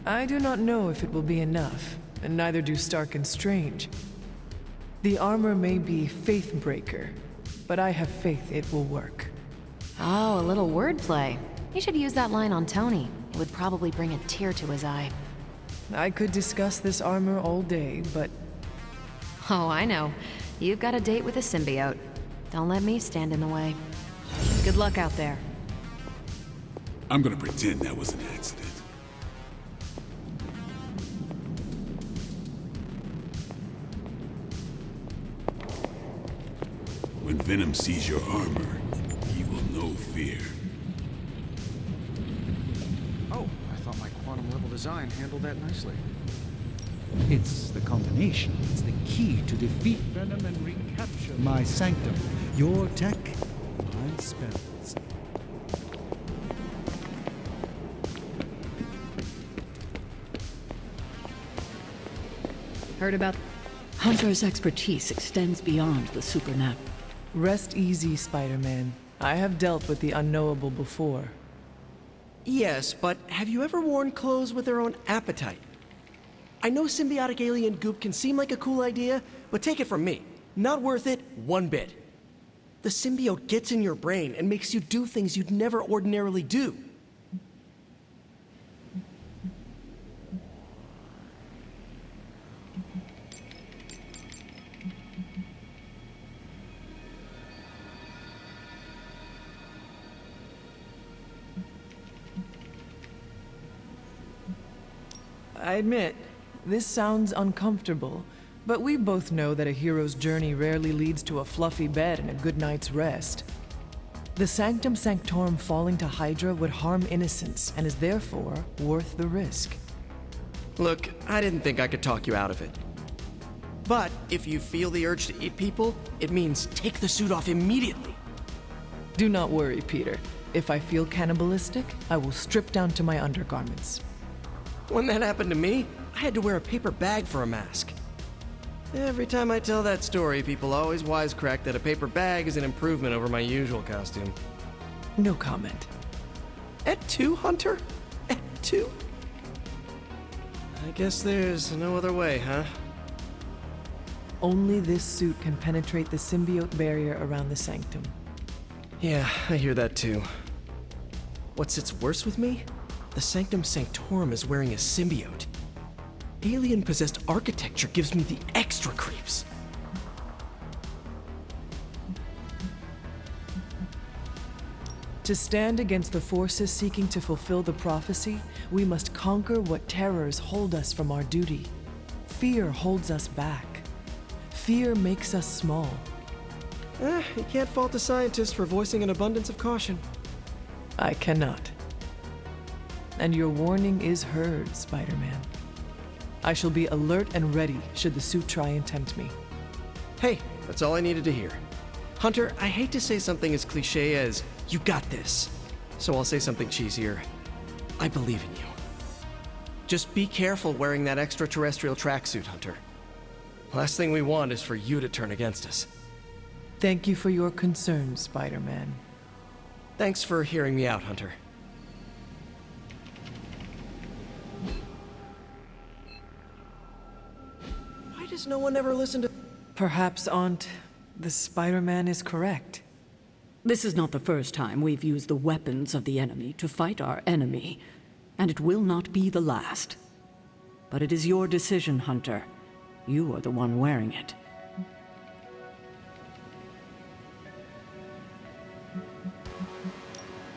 I do not know if it will be enough, and neither do Stark and Strange. The armor may be Faithbreaker, but I have faith it will work. Oh, a little wordplay. You should use that line on Tony. It would probably bring a tear to his eye. I could discuss this armor all day, but... Oh, I know. You've got a date with a symbiote. Don't let me stand in the way. Good luck out there. I'm gonna pretend that was an accident. When Venom sees your armor, he will know fear. Oh, I thought my quantum level design handled that nicely. It's the combination. It's the key to defeat Venom and recapture my sanctum. Your tech, my spells. Heard about... Hunter's expertise extends beyond the supernatural. Rest easy, Spider-Man. I have dealt with the unknowable before. Yes, but have you ever worn clothes with their own appetite? I know symbiotic alien goop can seem like a cool idea, but take it from me. Not worth it one bit. The symbiote gets in your brain and makes you do things you'd never ordinarily do. I admit, this sounds uncomfortable, but we both know that a hero's journey rarely leads to a fluffy bed and a good night's rest. The Sanctum Sanctorum falling to Hydra would harm innocents and is therefore worth the risk. Look, I didn't think I could talk you out of it. But if you feel the urge to eat people, it means take the suit off immediately. Do not worry, Peter. If I feel cannibalistic, I will strip down to my undergarments. When that happened to me, I had to wear a paper bag for a mask. Every time I tell that story, people always wisecrack that a paper bag is an improvement over my usual costume. No comment. Et tu, Hunter? Et tu? I guess there's no other way, huh? Only this suit can penetrate the symbiote barrier around the sanctum. Yeah, I hear that too. What sits worse with me? The Sanctum Sanctorum is wearing a symbiote. Alien-possessed architecture gives me the extra creeps. To stand against the forces seeking to fulfill the prophecy, we must conquer what terrors hold us from our duty. Fear holds us back. Fear makes us small. You can't fault a scientist for voicing an abundance of caution. I cannot. And your warning is heard, Spider-Man. I shall be alert and ready should the suit try and tempt me. Hey, that's all I needed to hear. Hunter, I hate to say something as cliche as, you got this. So I'll say something cheesier. I believe in you. Just be careful wearing that extraterrestrial tracksuit, Hunter. Last thing we want is for you to turn against us. Thank you for your concern, Spider-Man. Thanks for hearing me out, Hunter. no one ever listened to... Perhaps, Aunt, the Spider-Man is correct. This is not the first time we've used the weapons of the enemy to fight our enemy, and it will not be the last. But it is your decision, Hunter. You are the one wearing it.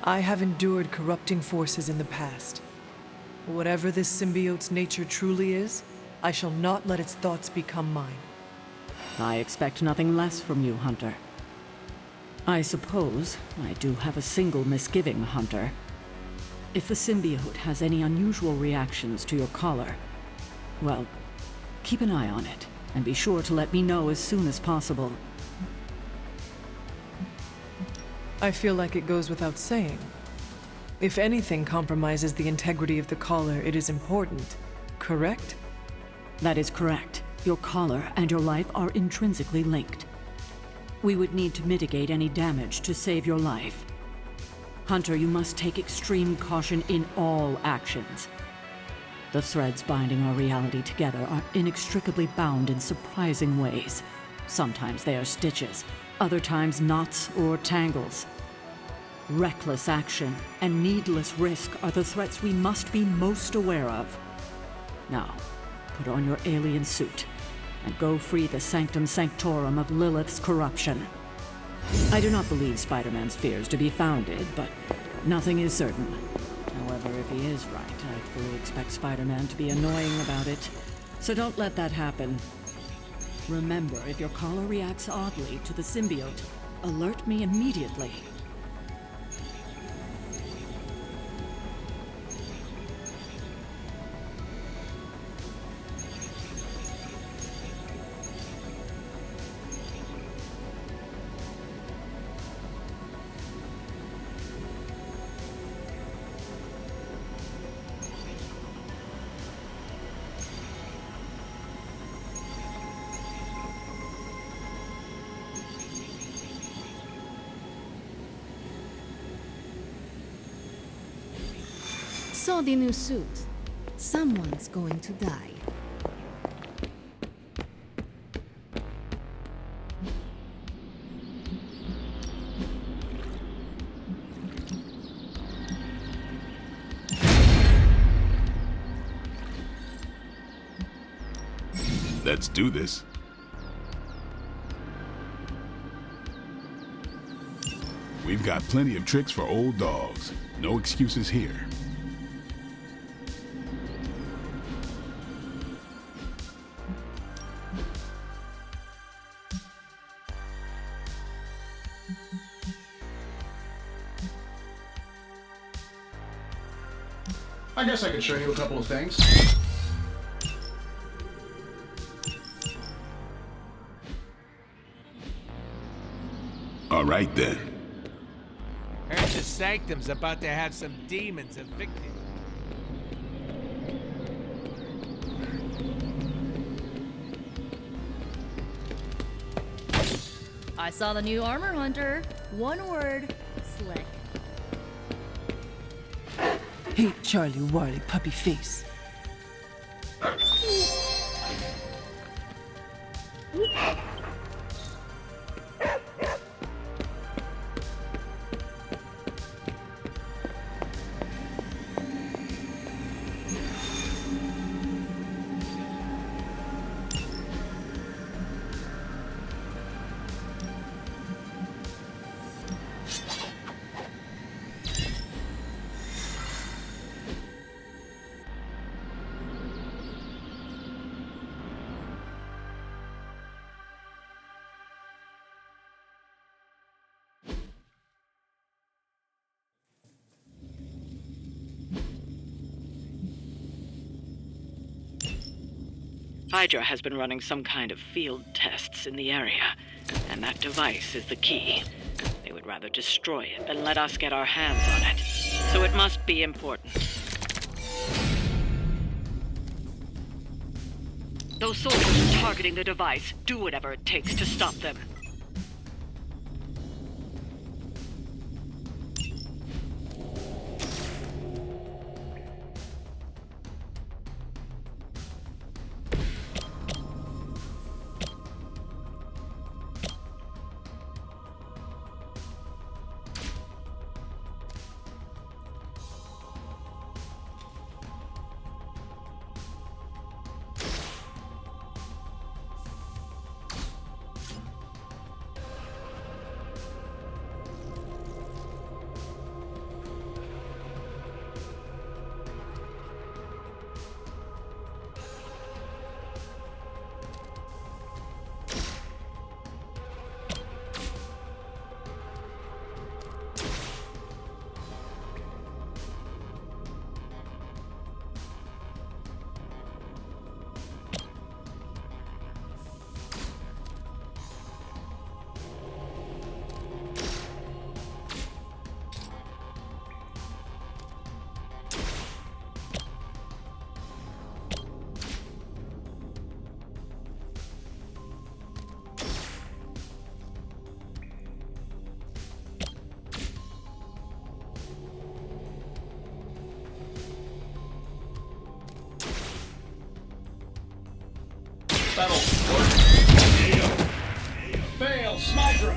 I have endured corrupting forces in the past. Whatever this symbiote's nature truly is, I shall not let its thoughts become mine. I expect nothing less from you, Hunter. I suppose I do have a single misgiving, Hunter. If the symbiote has any unusual reactions to your collar, well, keep an eye on it, and be sure to let me know as soon as possible. I feel like it goes without saying. If anything compromises the integrity of the collar, it is important, correct? That is correct. Your collar and your life are intrinsically linked. We would need to mitigate any damage to save your life. Hunter, you must take extreme caution in all actions. The threads binding our reality together are inextricably bound in surprising ways. Sometimes they are stitches, other times knots or tangles. Reckless action and needless risk are the threats we must be most aware of. Now, put on your alien suit and go free the Sanctum Sanctorum of Lilith's corruption. I do not believe Spider-Man's fears to be founded, but nothing is certain. However, if he is right, I fully expect Spider-Man to be annoying about it. So don't let that happen. Remember, if your collar reacts oddly to the symbiote, alert me immediately. So the new suit. Someone's going to die. Let's do this. We've got plenty of tricks for old dogs. No excuses here. I guess I could show you a couple of things. All right then. Heard the Sanctum's about to have some demons evicted. I saw the new armor, Hunter. One word, slick. Hey, Charlie Warley puppy face. Hydra has been running some kind of field tests in the area, and that device is the key. They would rather destroy it than let us get our hands on it. So it must be important. Those soldiers are targeting the device. Do whatever it takes to stop them. else. Hydra!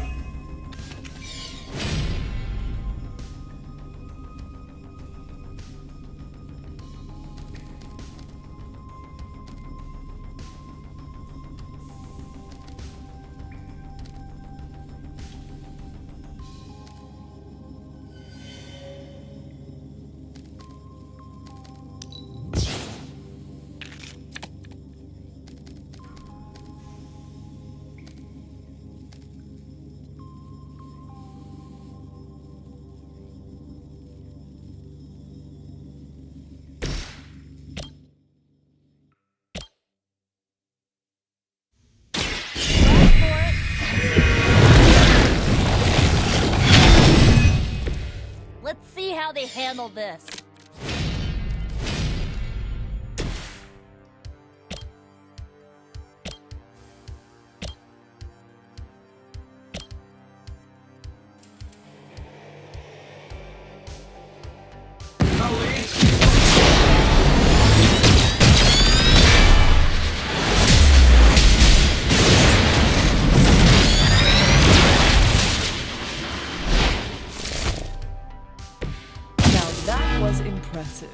Let's see how they handle this. Was impressive.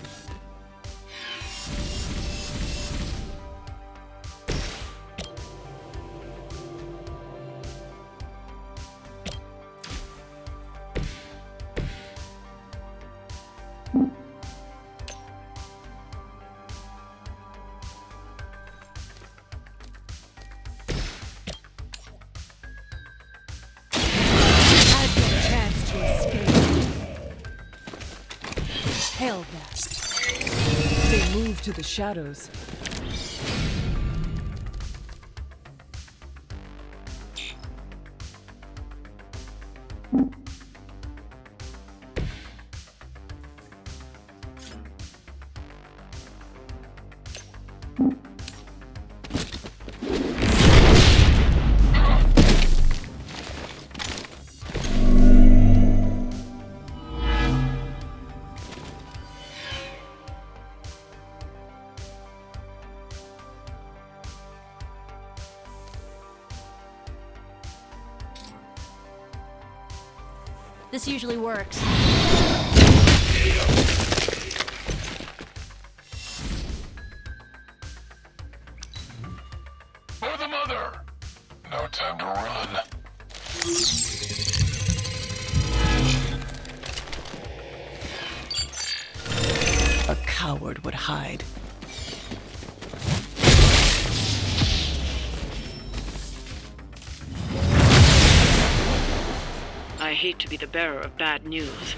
Had no chance to escape. Hell that. They move to the shadows. This usually works. For the mother! No time to run. A coward would hide. I hate to be the bearer of bad news,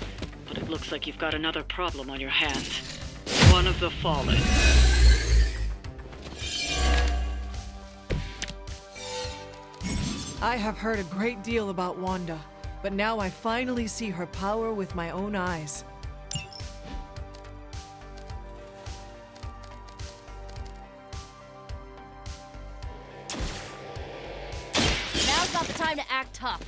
but it looks like you've got another problem on your hands. One of the Fallen. I have heard a great deal about Wanda, but now I finally see her power with my own eyes. Now's not the time to act tough.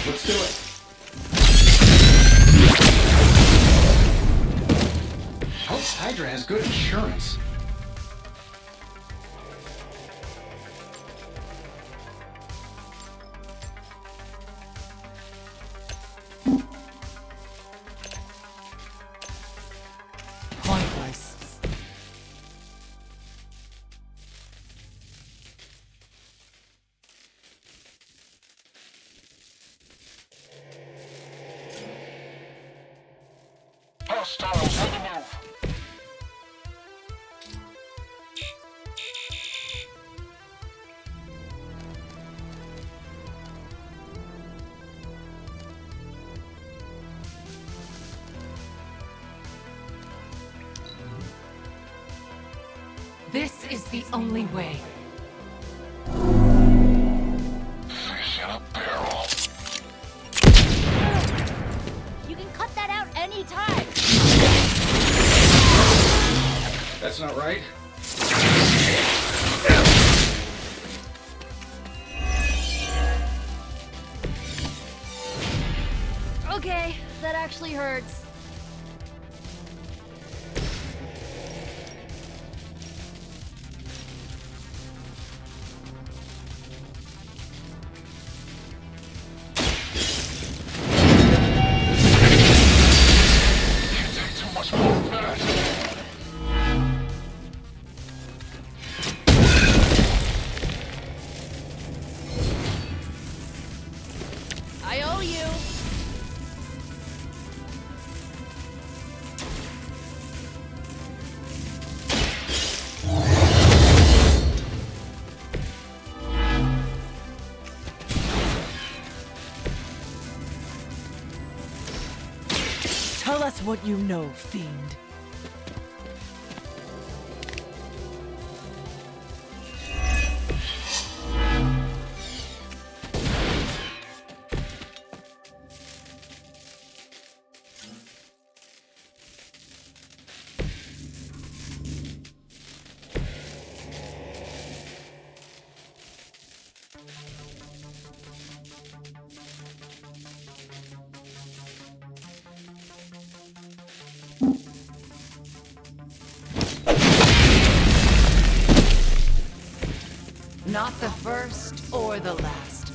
Let's do it. Hope's Hydra has good insurance. Pointless. Hostiles on the move. This is the only way. right? Okay, that actually hurts. I owe you. Tell us what you know, fiend. Not the first or the last.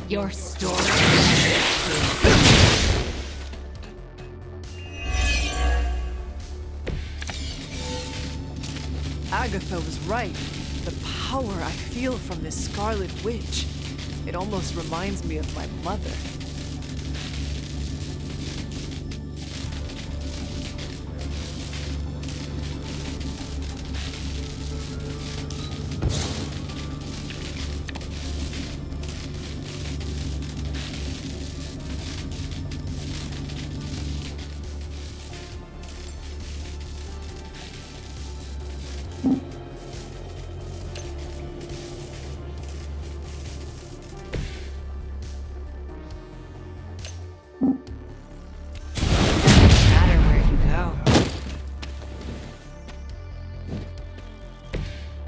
Your story. Agatha was right. The power I feel from this Scarlet Witch. It almost reminds me of my mother.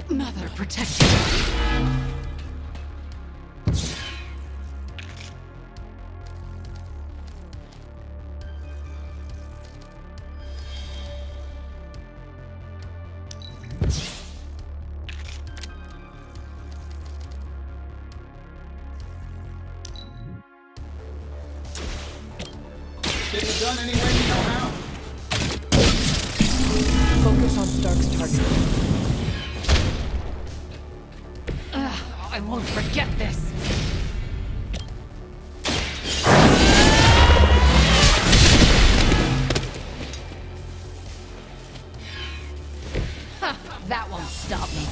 Mother protect you. Get it done any way you know how. Focus on Stark's target. I won't forget this. That won't stop me.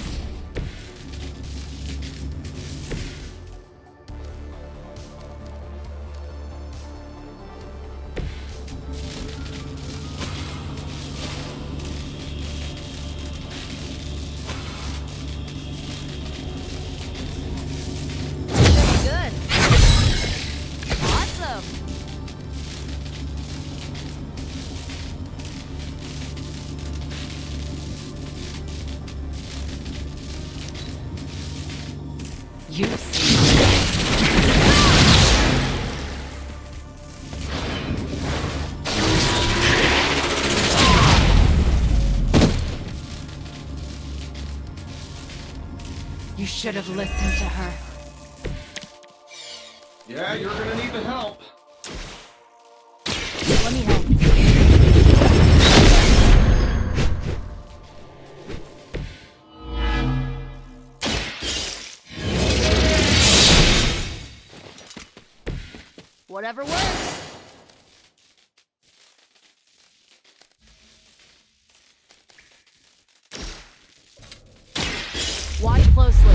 Good. Awesome. You You should have listened to her. Yeah, you're gonna need the help. Let me help. Whatever works. Watch closely.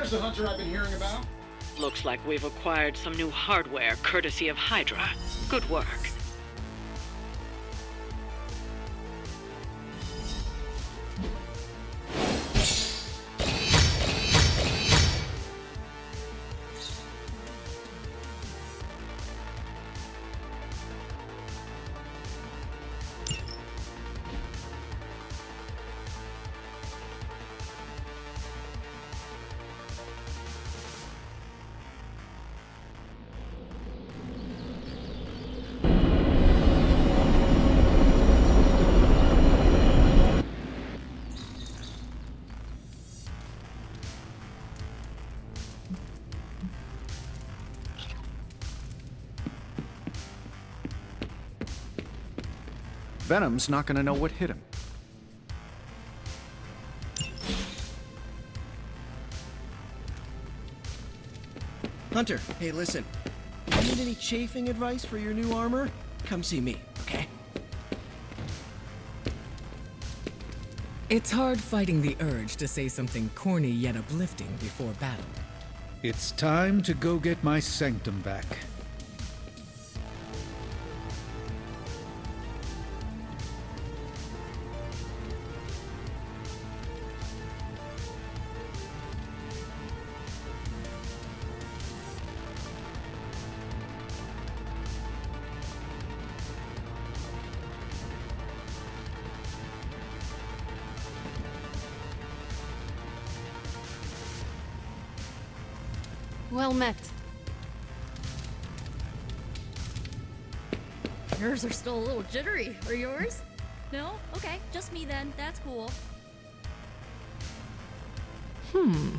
Where's the hunter I've been hearing about? Looks like we've acquired some new hardware courtesy of Hydra. Good work. Venom's not gonna know what hit him. Hunter, hey, listen. You need any chafing advice for your new armor? Come see me, okay? It's hard fighting the urge to say something corny yet uplifting before battle. It's time to go get my sanctum back. Well met. Yours are still a little jittery. Are yours? No? Okay, just me then. That's cool. Hmm.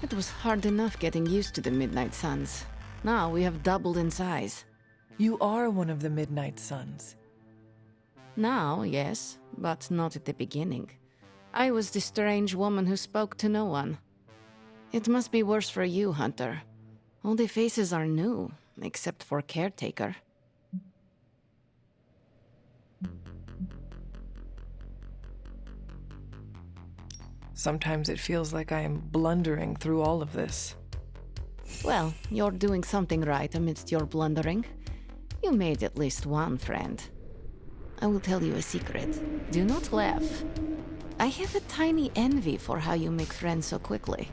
It was hard enough getting used to the Midnight Suns. Now we have doubled in size. You are one of the Midnight Suns. Now, yes, but not at the beginning. I was the strange woman who spoke to no one. It must be worse for you, Hunter. All the faces are new, except for Caretaker. Sometimes it feels like I am blundering through all of this. Well, you're doing something right amidst your blundering. You made at least one friend. I will tell you a secret. Do not laugh. I have a tiny envy for how you make friends so quickly.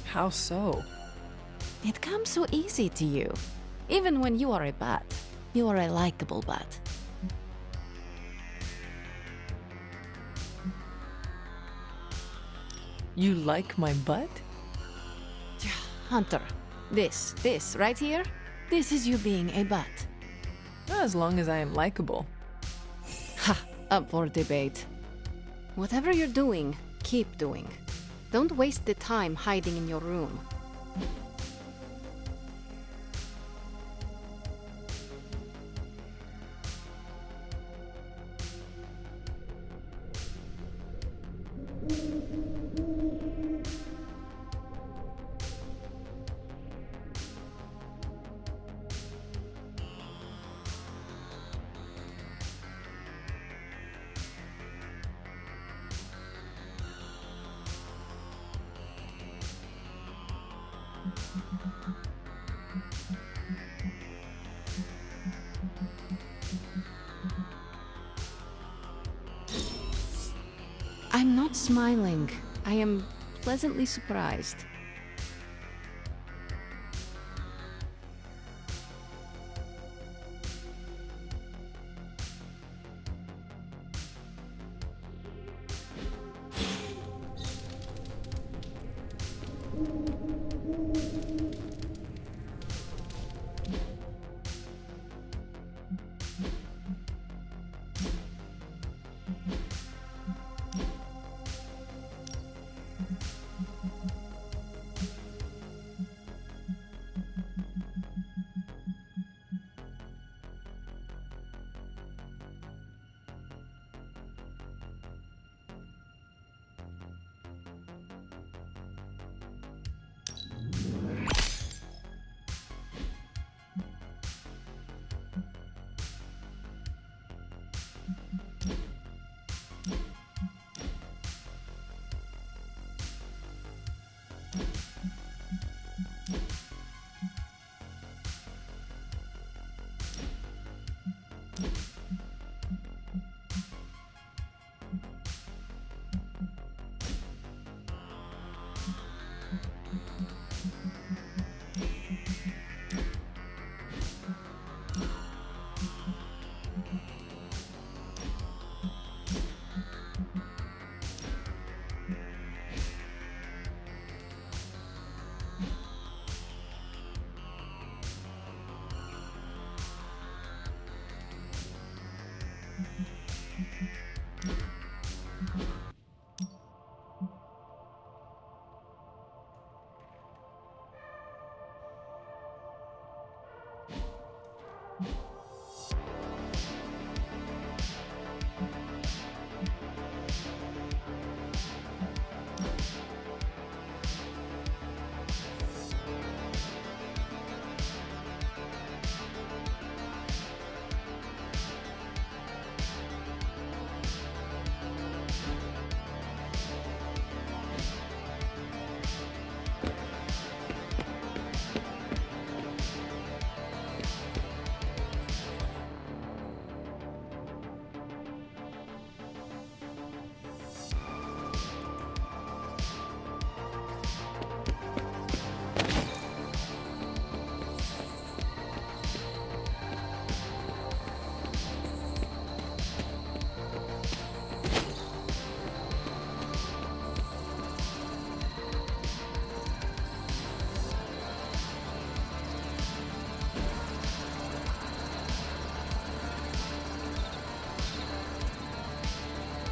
How so? It comes so easy to you. Even when you are a bat, you are a likable bat. You like my butt? Hunter, this right here, this is you being a bat. As long as I am likable. Ha! Up for debate. Whatever you're doing, keep doing. Don't waste the time hiding in your room. I'm not smiling. I am pleasantly surprised.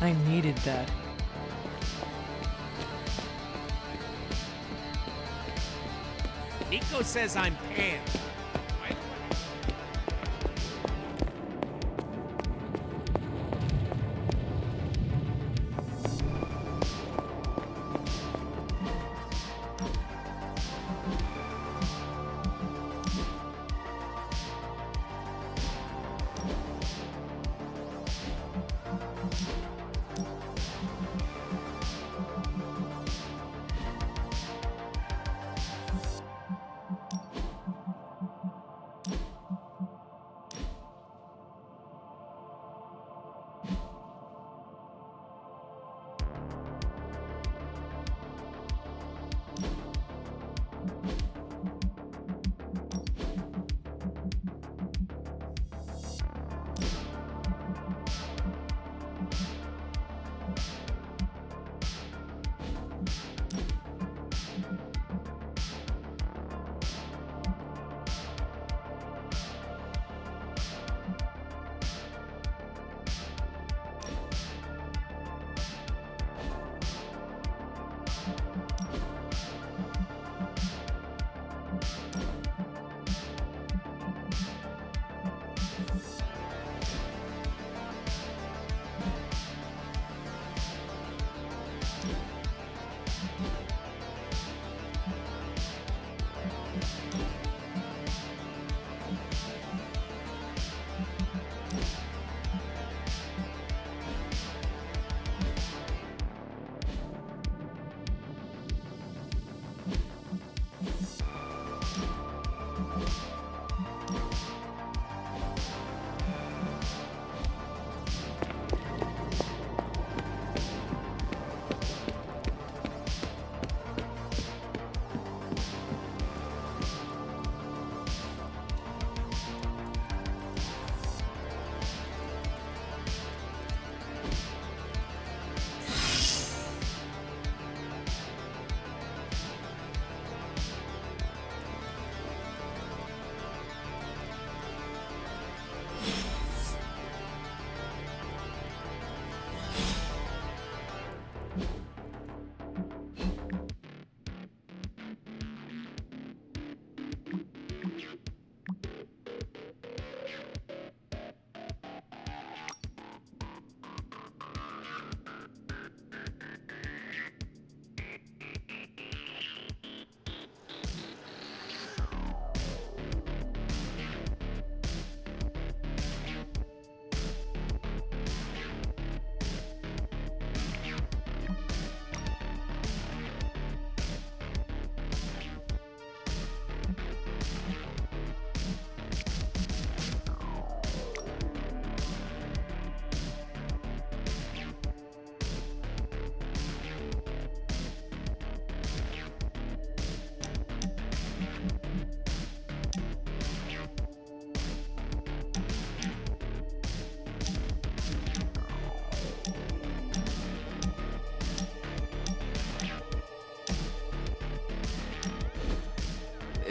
I needed that. Nico says I'm Pan.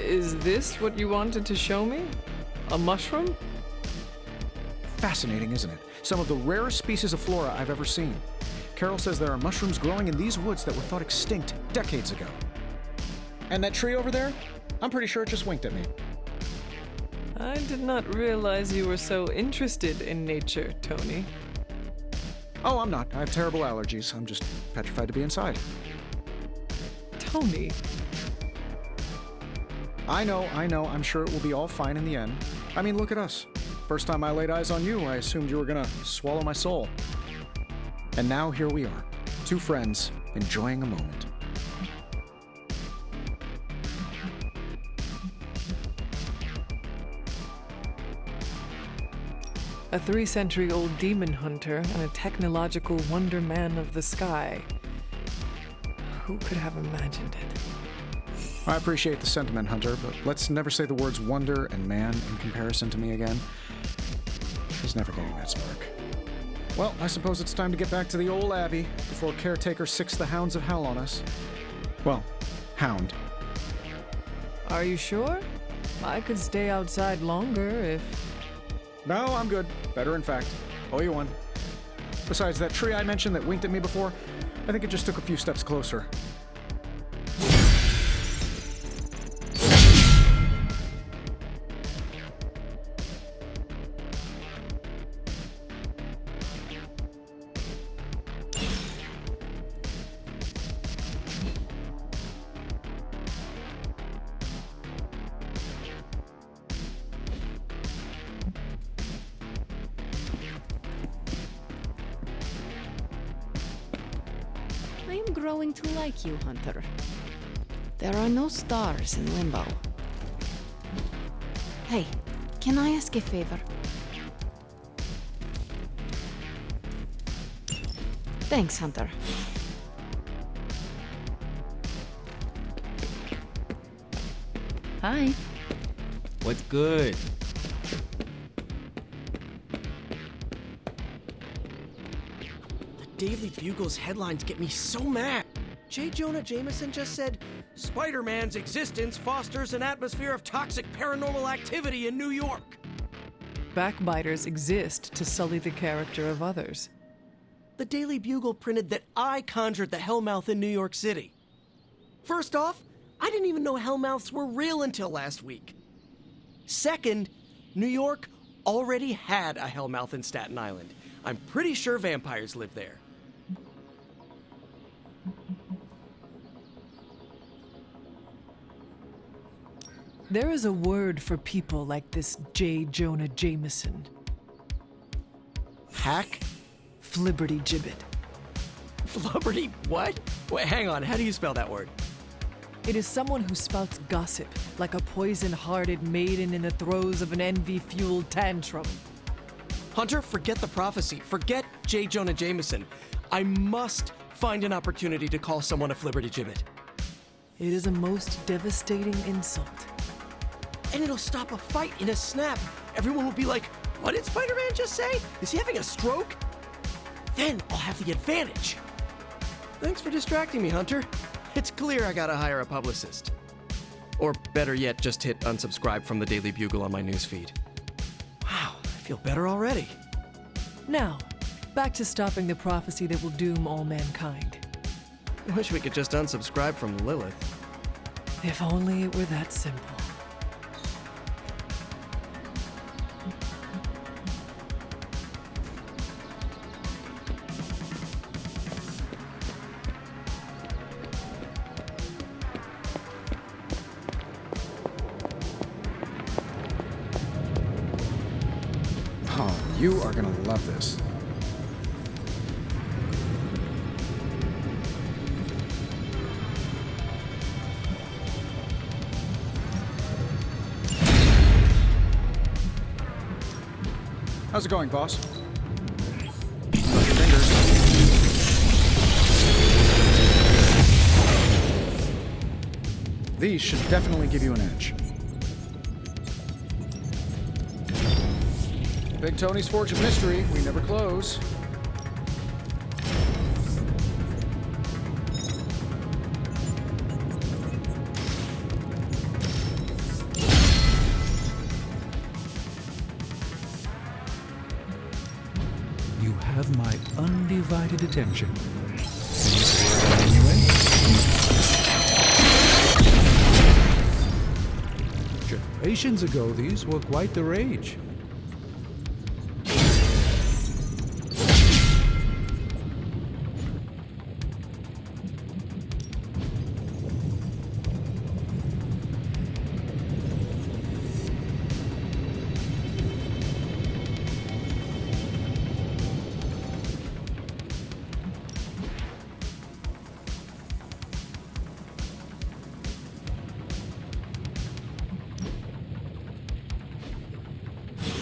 Is this what you wanted to show me? A mushroom? Fascinating, isn't it? Some of the rarest species of flora I've ever seen. Carol says there are mushrooms growing in these woods that were thought extinct decades ago. And that tree over there? I'm pretty sure it just winked at me. I did not realize you were so interested in nature, Tony. Oh, I'm not. I have terrible allergies. I'm just petrified to be inside. Tony. I know. I'm sure it will be all fine in the end. I mean, look at us. First time I laid eyes on you, I assumed you were gonna swallow my soul. And now here we are, two friends enjoying a moment. A 3-century-old demon hunter and a technological wonder man of the sky. Who could have imagined it? I appreciate the sentiment, Hunter, but let's never say the words wonder and man in comparison to me again. He's never getting that smirk. Well, I suppose it's time to get back to the old Abbey before Caretaker sicks the hounds of hell on us. Well, hound. Are you sure? I could stay outside longer if... No, I'm good. Better, in fact. Owe you one. Besides, that tree I mentioned that winked at me before, I think it just took a few steps closer. I am growing to like you, Hunter. There are no stars in Limbo. Hey, can I ask a favor? Thanks, Hunter. Hi. What's good? The Daily Bugle's headlines get me so mad. J. Jonah Jameson just said, Spider-Man's existence fosters an atmosphere of toxic paranormal activity in New York. Backbiters exist to sully the character of others. The Daily Bugle printed that I conjured the Hellmouth in New York City. First off, I didn't even know Hellmouths were real until last week. Second, New York already had a Hellmouth in Staten Island. I'm pretty sure vampires live there. There is a word for people like this J. Jonah Jameson. Hack? Flibberty gibbet. Flubberty what? Wait, hang on, how do you spell that word? It is someone who spouts gossip, like a poison-hearted maiden in the throes of an envy-fueled tantrum. Hunter, forget the prophecy. Forget J. Jonah Jameson. I must find an opportunity to call someone a flibberty gibbet. It is a most devastating insult. And it'll stop a fight in a snap. Everyone will be like, what did Spider-Man just say? Is he having a stroke? Then I'll have the advantage. Thanks for distracting me, Hunter. It's clear I gotta hire a publicist. Or better yet, just hit unsubscribe from the Daily Bugle on my newsfeed. Wow, I feel better already. Now, back to stopping the prophecy that will doom all mankind. I wish we could just unsubscribe from Lilith. If only it were that simple. Oh, you are gonna love this. How's it going, boss? Cross your fingers. These should definitely give you an edge. Big Tony's Forge of Mystery. We never close. You have my undivided attention. Anyway. Generations ago, these were quite the rage.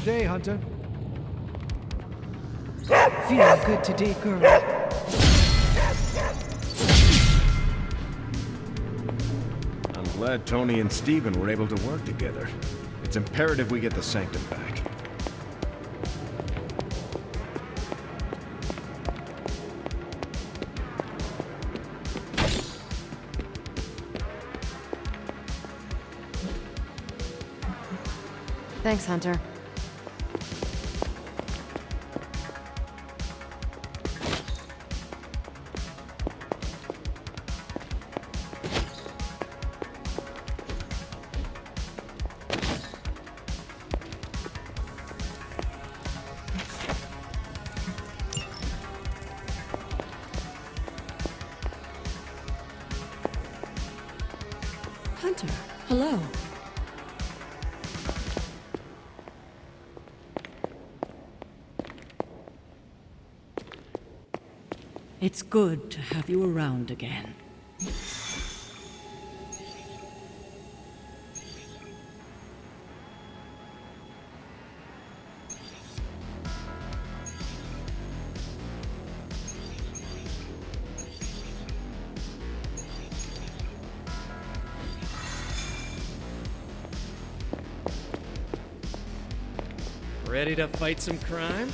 Day, Hunter. Feeling good today, girl. I'm glad Tony and Steven were able to work together. It's imperative we get the Sanctum back. Thanks, Hunter. Hunter, hello. It's good to have you around again. Ready to fight some crime?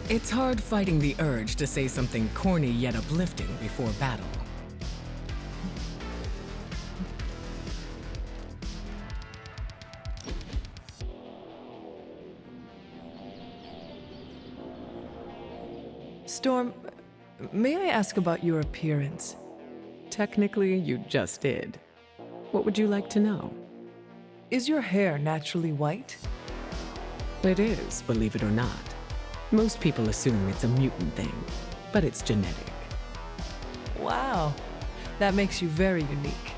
It's hard fighting the urge to say something corny yet uplifting before battle. Storm, may I ask about your appearance? Technically, you just did. What would you like to know? Is your hair naturally white? It is, believe it or not. Most people assume it's a mutant thing, but it's genetic. Wow, that makes you very unique.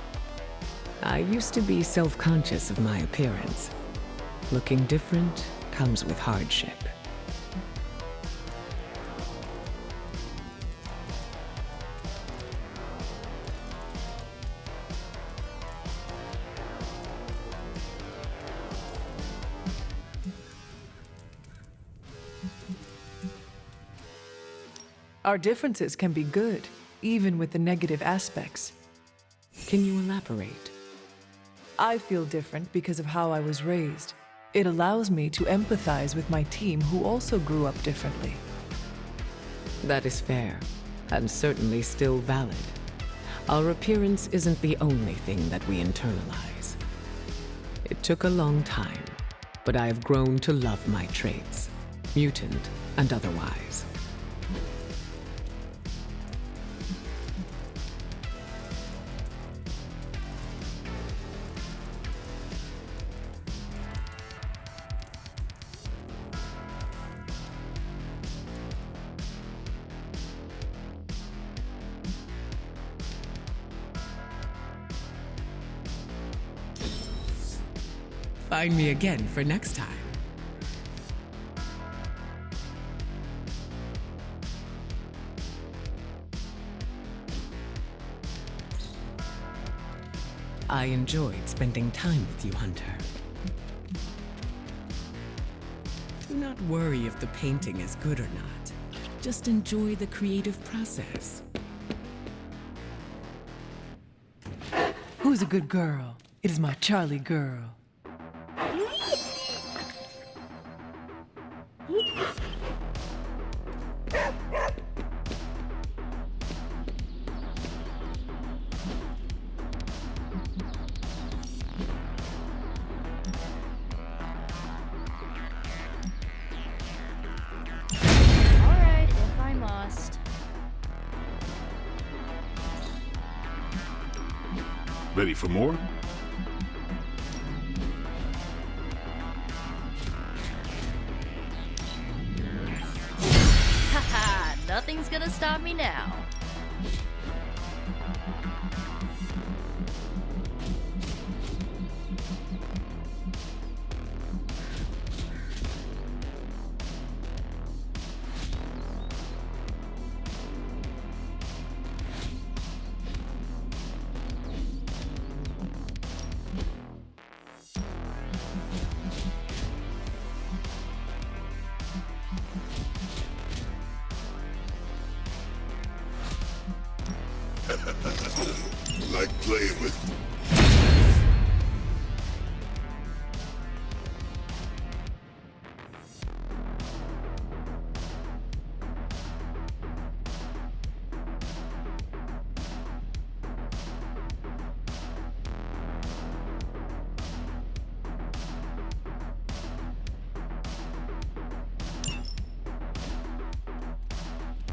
I used to be self-conscious of my appearance. Looking different comes with hardship. Our differences can be good, even with the negative aspects. Can you elaborate? I feel different because of how I was raised. It allows me to empathize with my team who also grew up differently. That is fair, and certainly still valid. Our appearance isn't the only thing that we internalize. It took a long time, but I have grown to love my traits, mutant and otherwise. Find me again for next time. I enjoyed spending time with you, Hunter. Do not worry if the painting is good or not. Just enjoy the creative process. Who's a good girl? It is my Charlie girl. Alright, if I must. Ready for more? Haha, nothing's gonna stop me now. Like playing with...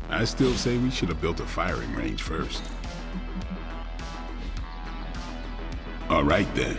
I still say we should have built a firing range first. All right, then.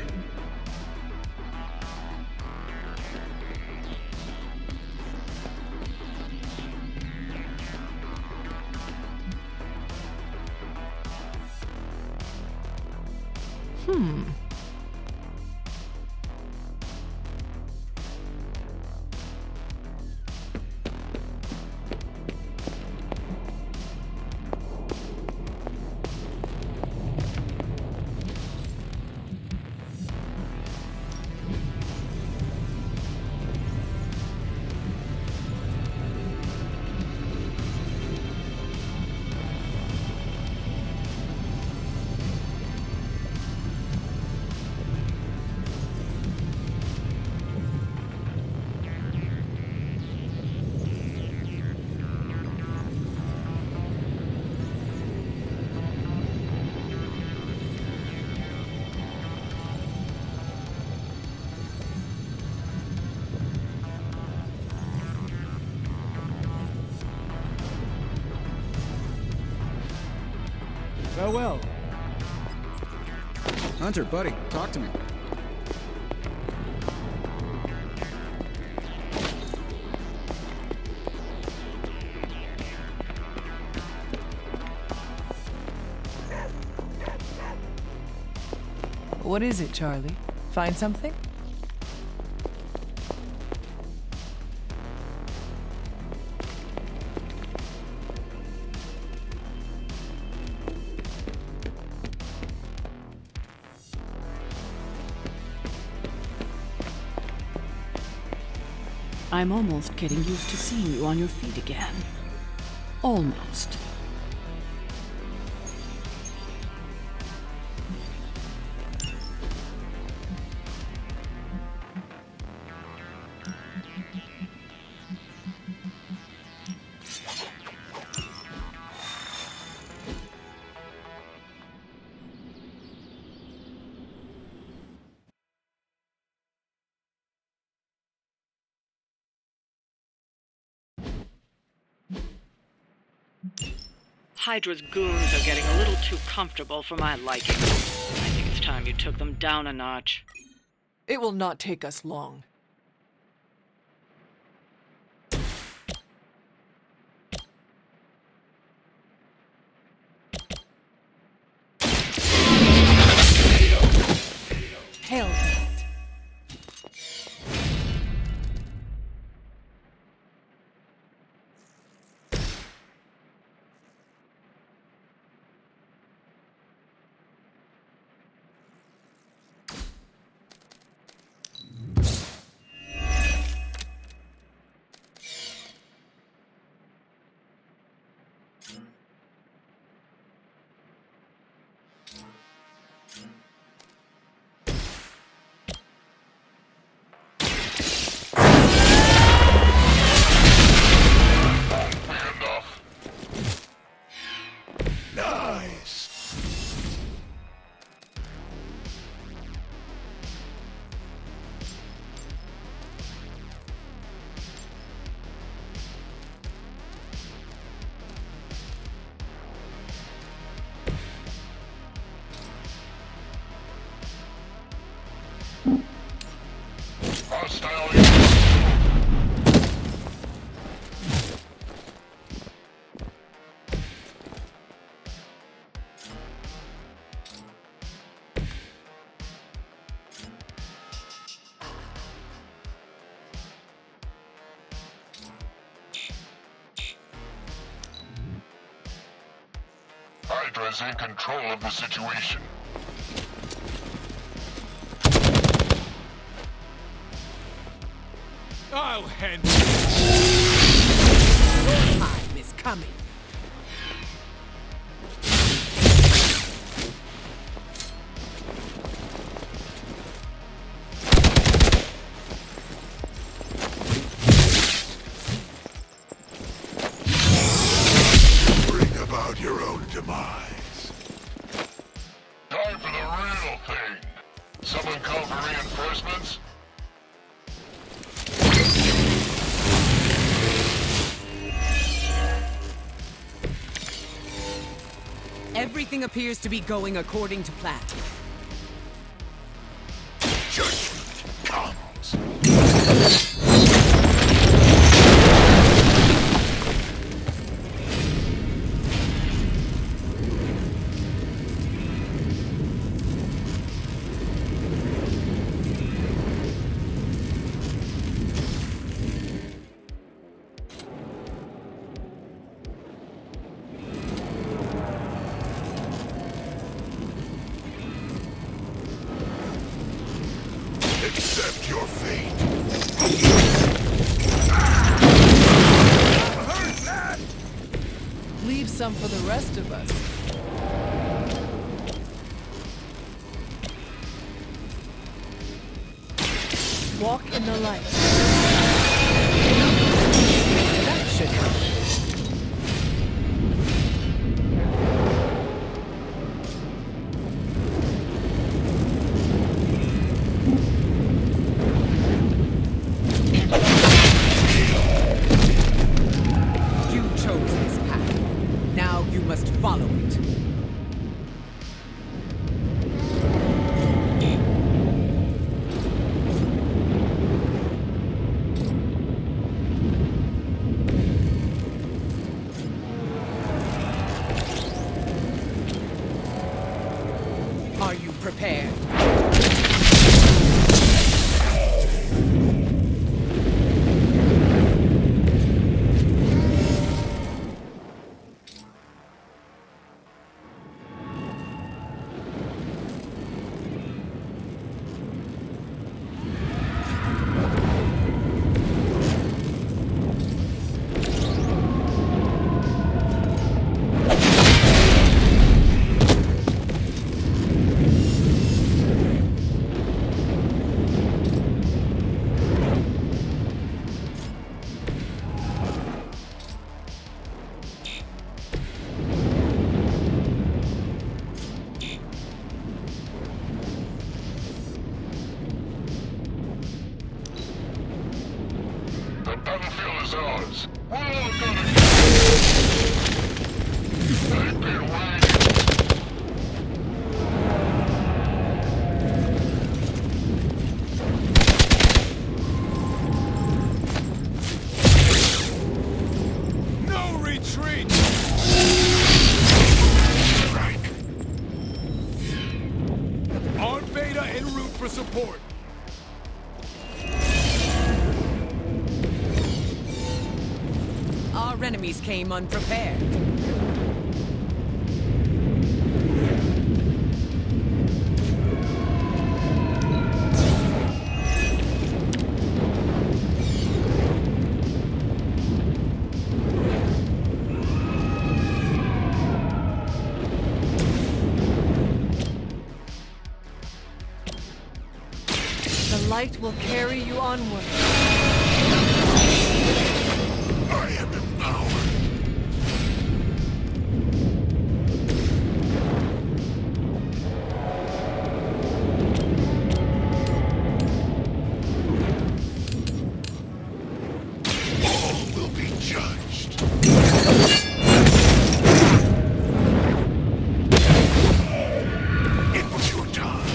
Farewell. Hunter, buddy, talk to me. What is it, Charlie? Find something? I'm almost getting used to seeing you on your feet again. Almost. Hydra's goons are getting a little too comfortable for my liking. I think it's time you took them down a notch. It will not take us long. Hail to it. Hydra's in control of the situation. I'll handle it. Your time is coming. Bring about your own demise. Time for the real thing. Someone call for reinforcements? Everything appears to be going according to plan. Judgment comes. Accept your fate. Leave some for the rest of us. Walk in the light. That should help. You chose this path. Now you must follow it. Are you prepared? The battlefield is ours. We're all gonna I've been waiting. No retreat! On Beta en route for support. Our enemies came unprepared. The light will carry you onward. I am empowered. All will be judged. It was your time.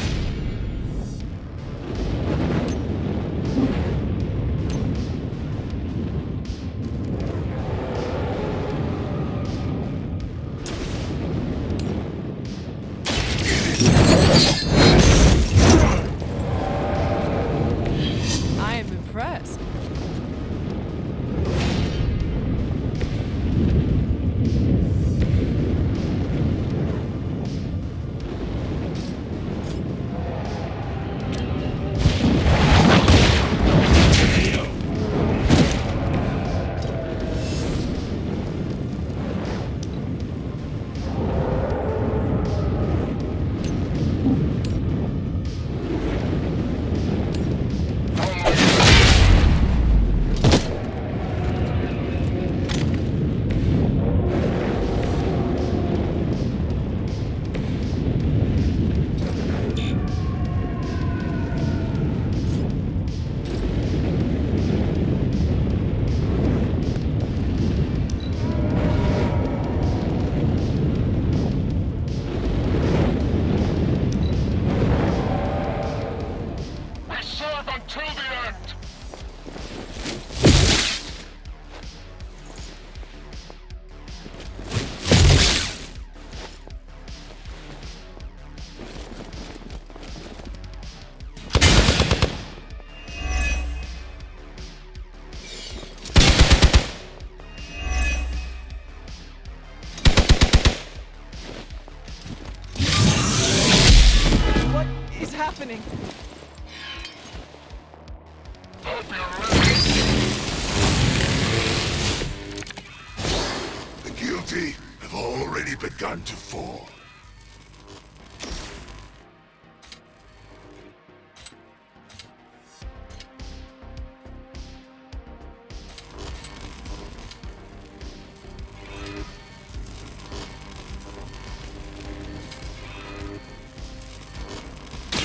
happening? The guilty have already begun to fall.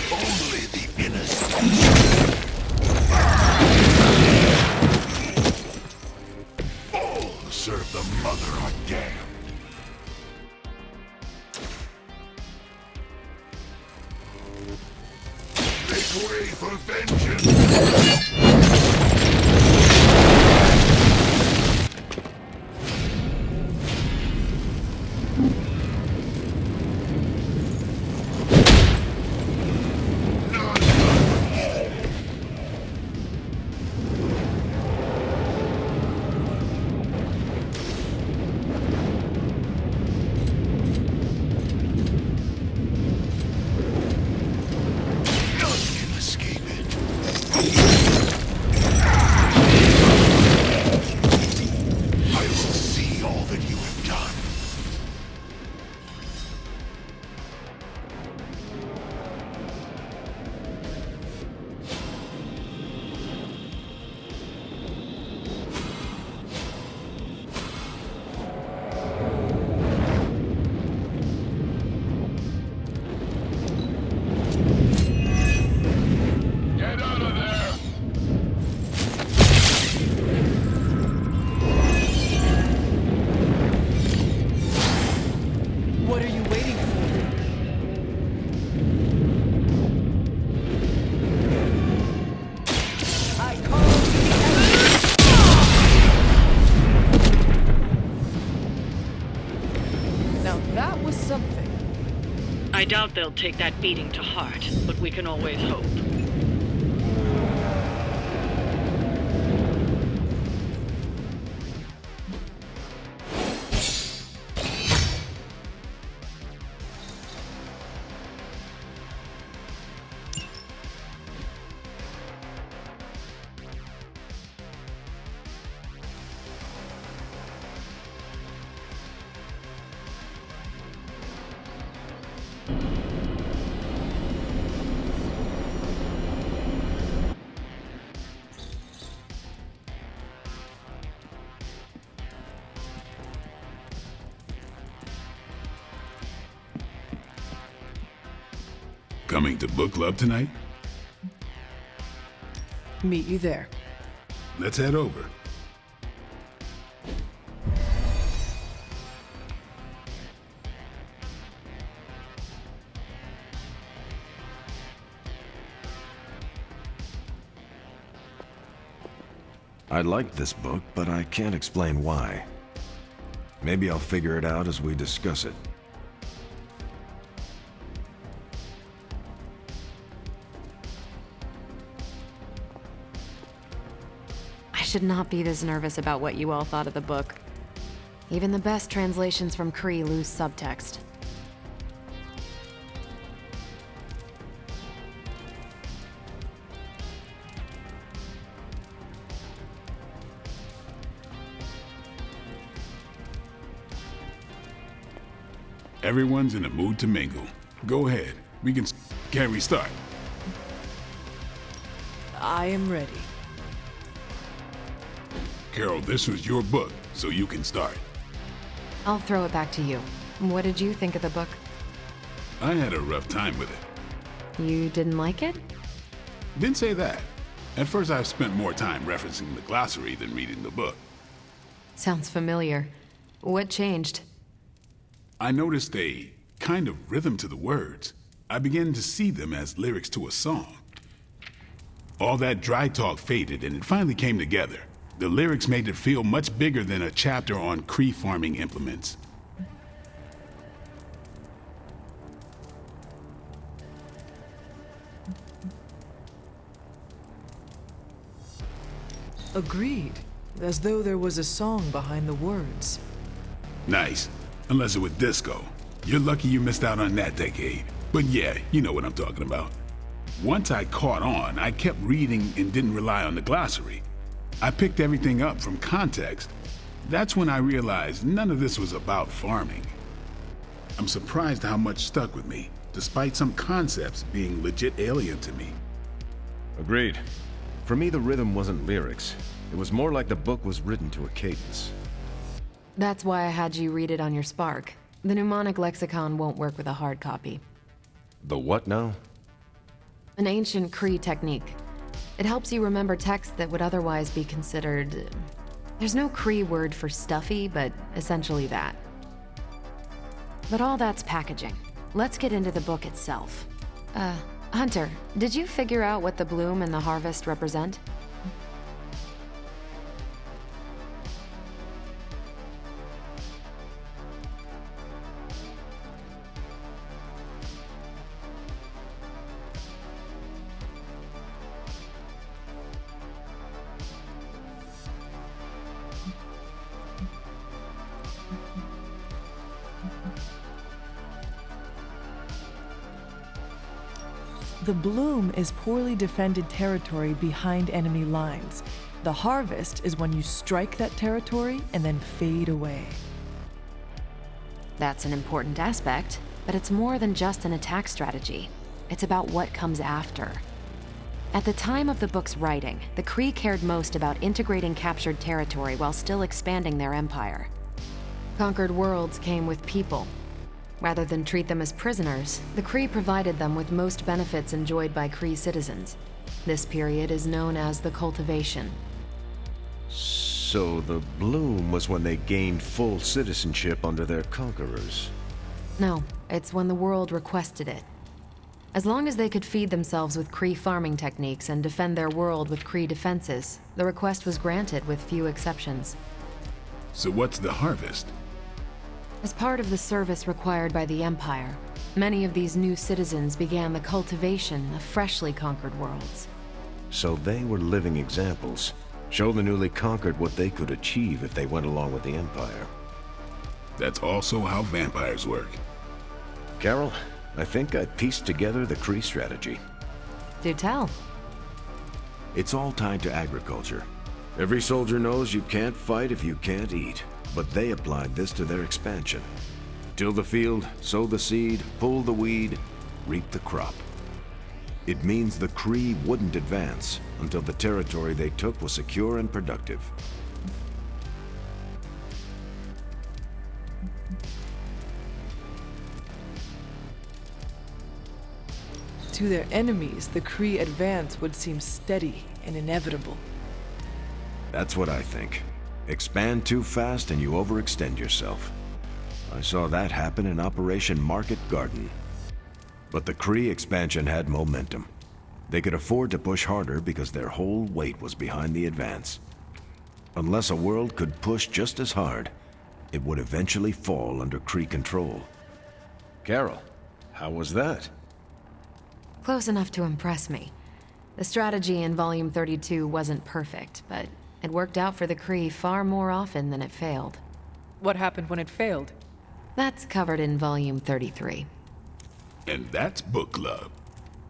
Only the innocent. All who serve the Mother are damned. Make way for vengeance! What are you waiting for? I call the Now that was something. I doubt they'll take that beating to heart, but we can always hope. Coming to book club tonight? Meet you there. Let's head over. I like this book, but I can't explain why. Maybe I'll figure it out as we discuss it. I should not be this nervous about what you all thought of the book. Even the best translations from Kree lose subtext. Everyone's in a mood to mingle. Go ahead. Can we start? I am ready. Carol, this was your book, so you can start. I'll throw it back to you. What did you think of the book? I had a rough time with it. You didn't like it? Didn't say that. At first, I spent more time referencing the glossary than reading the book. Sounds familiar. What changed? I noticed a kind of rhythm to the words. I began to see them as lyrics to a song. All that dry talk faded and it finally came together. The lyrics made it feel much bigger than a chapter on Kree farming implements. Agreed. As though there was a song behind the words. Nice. Unless it was disco. You're lucky you missed out on that decade. But yeah, you know what I'm talking about. Once I caught on, I kept reading and didn't rely on the glossary. I picked everything up from context. That's when I realized none of this was about farming. I'm surprised how much stuck with me, despite some concepts being legit alien to me. Agreed. For me, the rhythm wasn't lyrics. It was more like the book was written to a cadence. That's why I had you read it on your Spark. The mnemonic lexicon won't work with a hard copy. The what now? An ancient Cree technique. It helps you remember texts that would otherwise be considered... There's no Cree word for stuffy, but essentially that. But all that's packaging. Let's get into the book itself. Hunter, did you figure out what the bloom and the harvest represent? The bloom is poorly defended territory behind enemy lines. The harvest is when you strike that territory and then fade away. That's an important aspect, but it's more than just an attack strategy. It's about what comes after. At the time of the book's writing, the Kree cared most about integrating captured territory while still expanding their empire. Conquered worlds came with people. Rather than treat them as prisoners, the Kree provided them with most benefits enjoyed by Kree citizens. This period is known as the cultivation. So the bloom was when they gained full citizenship under their conquerors. No, it's when the world requested it. As long as they could feed themselves with Kree farming techniques and defend their world with Kree defenses, the request was granted with few exceptions. So what's the harvest? As part of the service required by the Empire, many of these new citizens began the cultivation of freshly conquered worlds. So they were living examples. Show the newly conquered what they could achieve if they went along with the Empire. That's also how vampires work. Carol, I think I pieced together the Kree strategy. Do tell. It's all tied to agriculture. Every soldier knows you can't fight if you can't eat. But they applied this to their expansion. Till the field, sow the seed, pull the weed, reap the crop. It means the Kree wouldn't advance until the territory they took was secure and productive. To their enemies, the Kree advance would seem steady and inevitable. That's what I think. Expand too fast and you overextend yourself. I saw that happen in Operation Market Garden. But the Kree expansion had momentum. They could afford to push harder because their whole weight was behind the advance. Unless a world could push just as hard, it would eventually fall under Kree control. Carol, how was that? Close enough to impress me. The strategy in Volume 32 wasn't perfect, but it worked out for the Kree far more often than it failed. What happened when it failed? That's covered in Volume 33. And that's Book Club.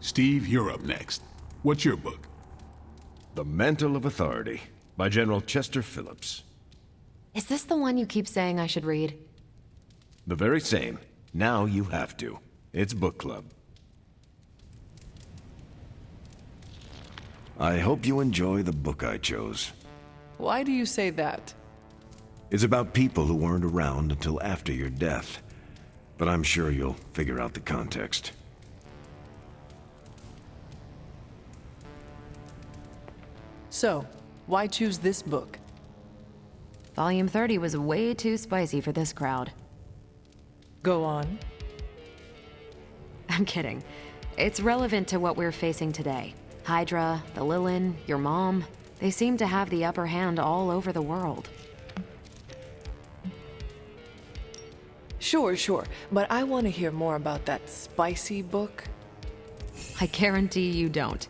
Steve, you're up next. What's your book? The Mantle of Authority, by General Chester Phillips. Is this the one you keep saying I should read? The very same. Now you have to. It's Book Club. I hope you enjoy the book I chose. Why do you say that? It's about people who weren't around until after your death. But I'm sure you'll figure out the context. So, why choose this book? Volume 30 was way too spicy for this crowd. Go on. I'm kidding. It's relevant to what we're facing today. Hydra, the Lilin, your mom, they seem to have the upper hand all over the world. Sure, but I want to hear more about that spicy book. I guarantee you don't.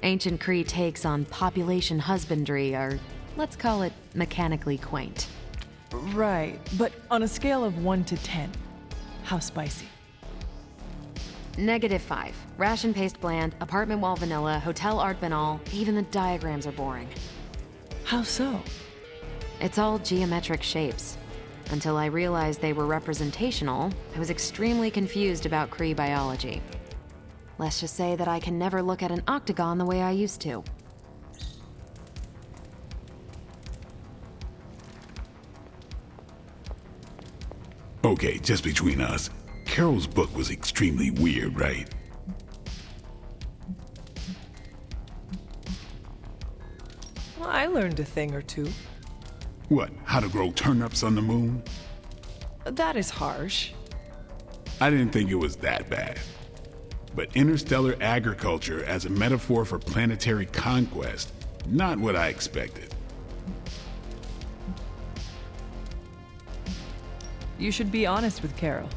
Ancient Kree takes on population husbandry are, let's call it, mechanically quaint. Right, but on a scale of 1 to 10, how spicy? -5. Ration paste bland, apartment wall vanilla, hotel art banal, even the diagrams are boring. How so? It's all geometric shapes. Until I realized they were representational, I was extremely confused about Kree biology. Let's just say that I can never look at an octagon the way I used to. Okay, just between us. Carol's book was extremely weird, right? Well, I learned a thing or two. What, how to grow turnips on the moon? That is harsh. I didn't think it was that bad. But interstellar agriculture as a metaphor for planetary conquest, not what I expected. You should be honest with Carol.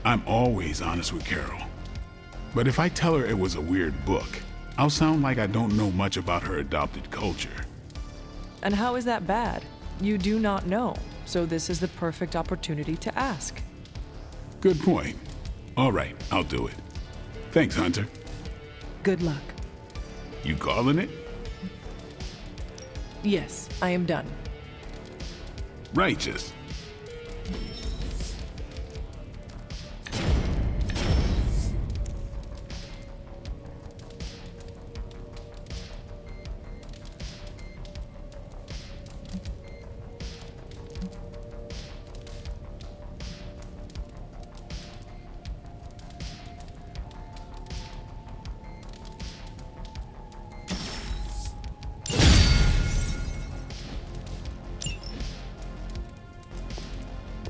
I'm always honest with Carol. But if I tell her it was a weird book, I'll sound like I don't know much about her adopted culture. And how is that bad? You do not know, so this is the perfect opportunity to ask. Good point. All right, I'll do it. Thanks, Hunter. Good luck. You calling it? Yes, I am done. Righteous.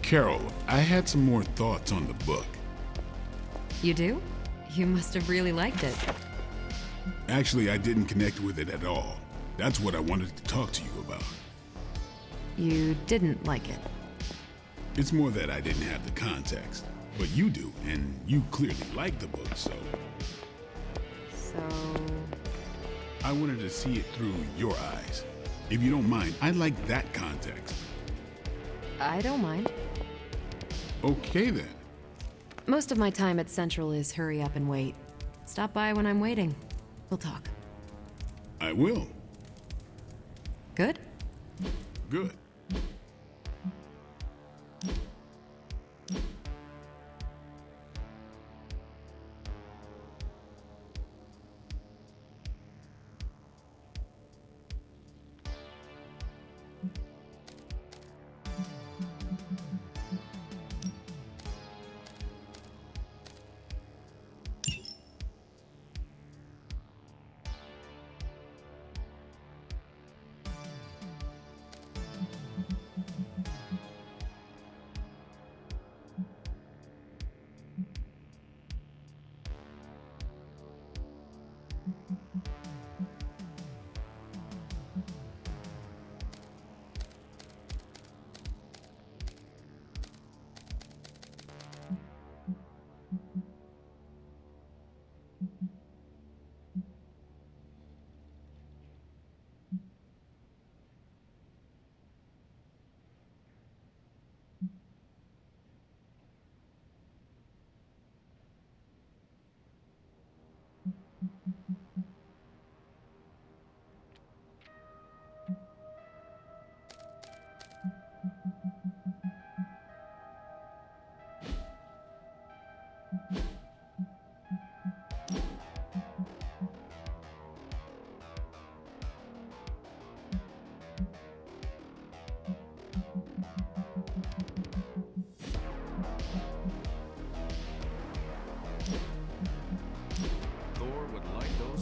Carol, I had some more thoughts on the book. You do? You must have really liked it. Actually, I didn't connect with it at all. That's what I wanted to talk to you about. You didn't like it? It's more that I didn't have the context. But you do, and you clearly like the book, so... So... I wanted to see it through your eyes. If you don't mind, I'd like that context. I don't mind. Okay, then. Most of my time at Central is hurry up and wait. Stop by when I'm waiting. We'll talk. I will. Good? Good.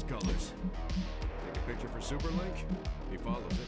Colors. Take a picture for Superlink. He follows it.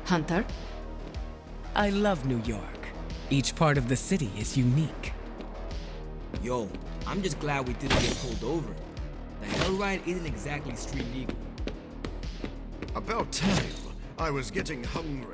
Hunter? I love New York. Each part of the city is unique. Yo, I'm just glad we didn't get pulled over. The hell ride isn't exactly street legal. About time. I was getting hungry.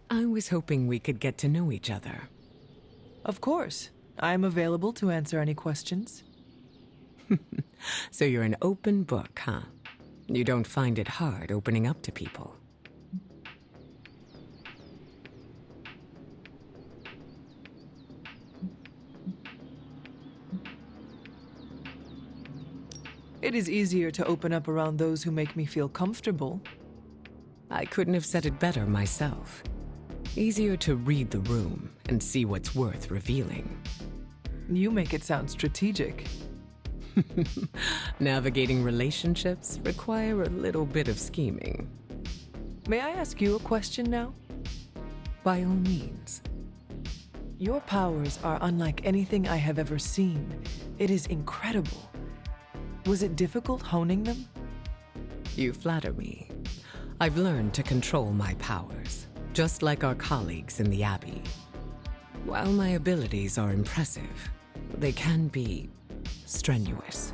I was hoping we could get to know each other. Of course. I'm available to answer any questions. So you're an open book, huh? You don't find it hard opening up to people. It is easier to open up around those who make me feel comfortable. I couldn't have said it better myself. Easier to read the room and see what's worth revealing. You make it sound strategic. Navigating relationships require a little bit of scheming. May I ask you a question now? By all means. Your powers are unlike anything I have ever seen. It is incredible. Was it difficult honing them? You flatter me. I've learned to control my powers, just like our colleagues in the Abbey. While my abilities are impressive, they can be strenuous.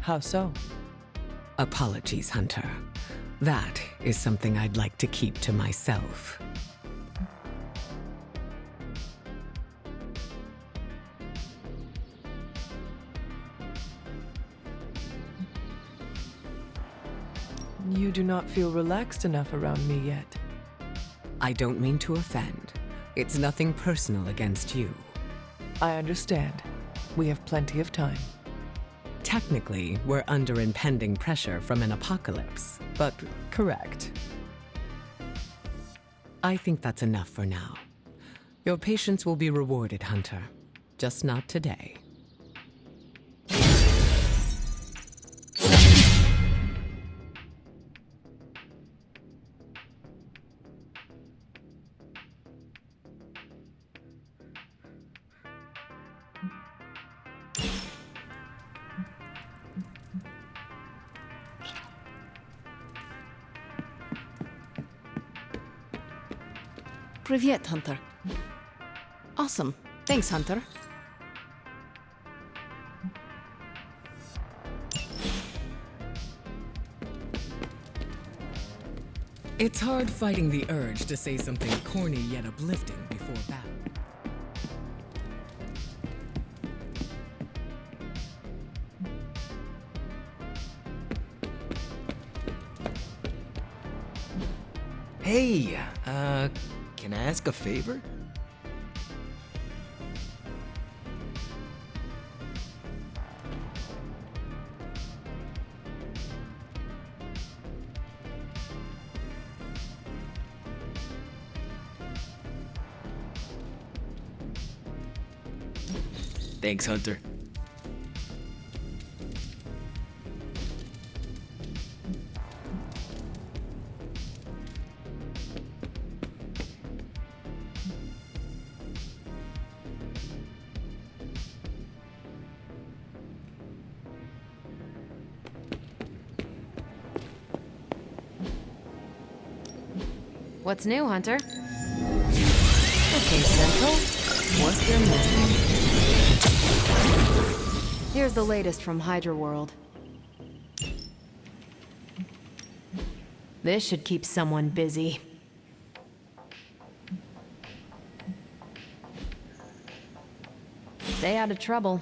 How so? Apologies, Hunter. That is something I'd like to keep to myself. You do not feel relaxed enough around me yet. I don't mean to offend. It's nothing personal against you. I understand. We have plenty of time. Technically, we're under impending pressure from an apocalypse, but correct. I think that's enough for now. Your patience will be rewarded, Hunter. Just not today. Privyet, Hunter. Awesome. Thanks, Hunter. It's hard fighting the urge to say something corny yet uplifting before battle. Hey, can I ask a favor? Thanks, Hunter. What's new, Hunter? Okay, Central. What's your move? Here's the latest from Hydra World. This should keep someone busy. Stay out of trouble.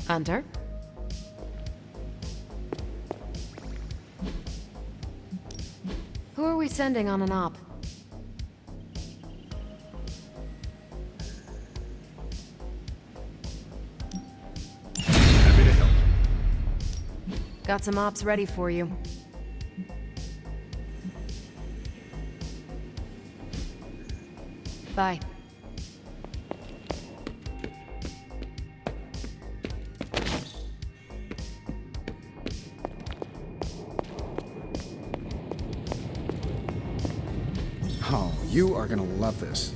Hunter? Who are we sending on an op? Happy to help. Got some ops ready for you. Bye. Oh, you are gonna love this.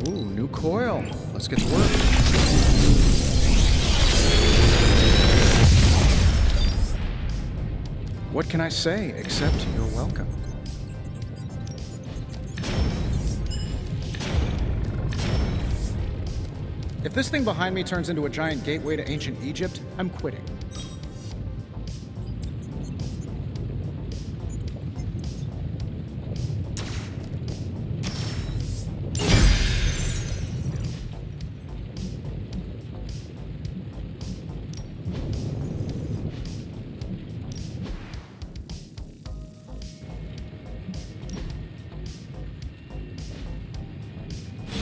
Ooh, new coil. Let's get to work. What can I say except you're welcome? If this thing behind me turns into a giant gateway to ancient Egypt, I'm quitting.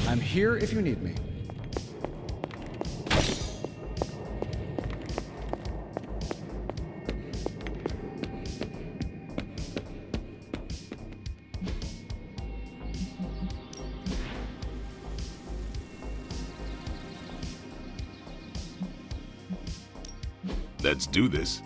I'm here if you need me. Let's do this.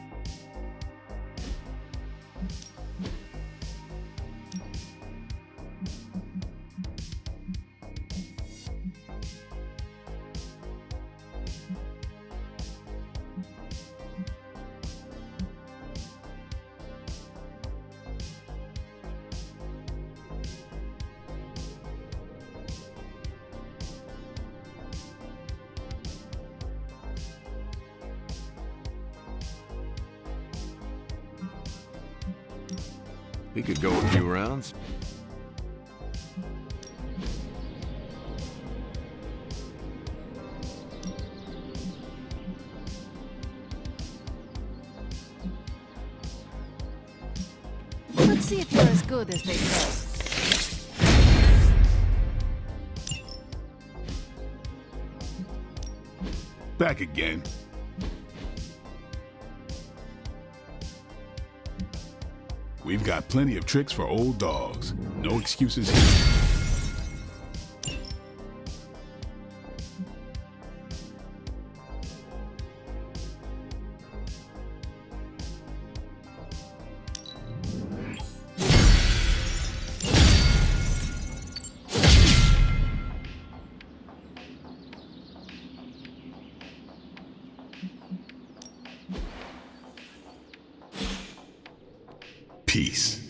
We could go a few rounds. Let's see if you're as good as they say. Back again. We've got plenty of tricks for old dogs. No excuses here. peace.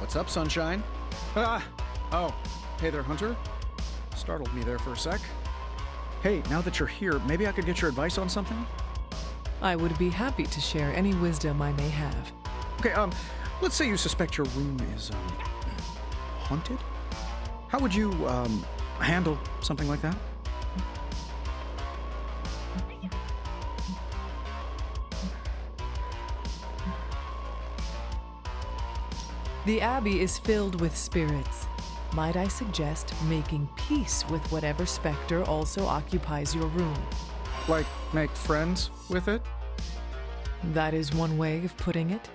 What's up, Sunshine? Oh, hey there, Hunter. Startled me there for a sec. Hey, now that you're here, maybe I could get your advice on something? I would be happy to share any wisdom I may have. Okay, let's say you suspect your room is, haunted? How would you, handle something like that? The Abbey is filled with spirits. Might I suggest making peace with whatever specter also occupies your room? Like, make friends with it? That is one way of putting it.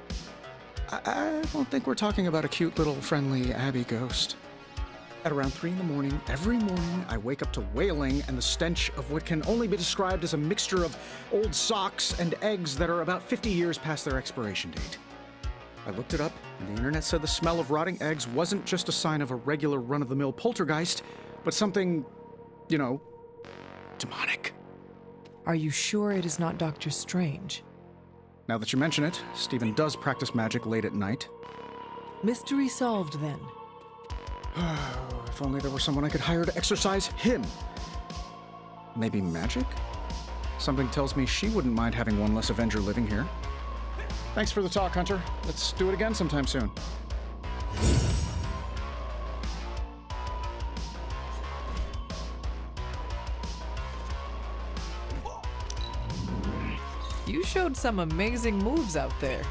I don't think we're talking about a cute little friendly Abbey ghost. At around 3 in the morning, every morning, I wake up to wailing and the stench of what can only be described as a mixture of old socks and eggs that are about 50 years past their expiration date. I looked it up, and the internet said the smell of rotting eggs wasn't just a sign of a regular run-of-the-mill poltergeist, but something, you know, demonic. Are you sure it is not Dr. Strange? Now that you mention it, Stephen does practice magic late at night. Mystery solved, then. If only there were someone I could hire to exorcise him. Maybe magic? Something tells me she wouldn't mind having one less Avenger living here. Thanks for the talk, Hunter. Let's do it again sometime soon. You showed some amazing moves out there.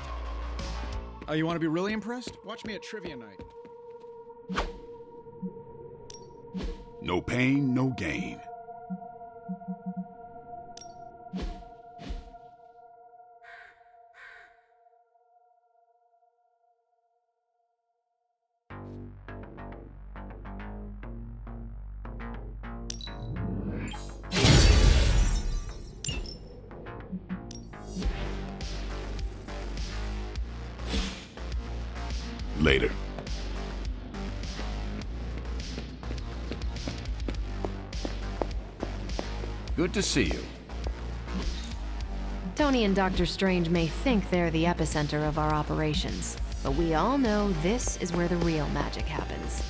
Oh, you want to be really impressed? Watch me at trivia night. No pain, no gain. Later. Good to see you. Tony and Dr. Strange may think they're the epicenter of our operations, but we all know this is where the real magic happens.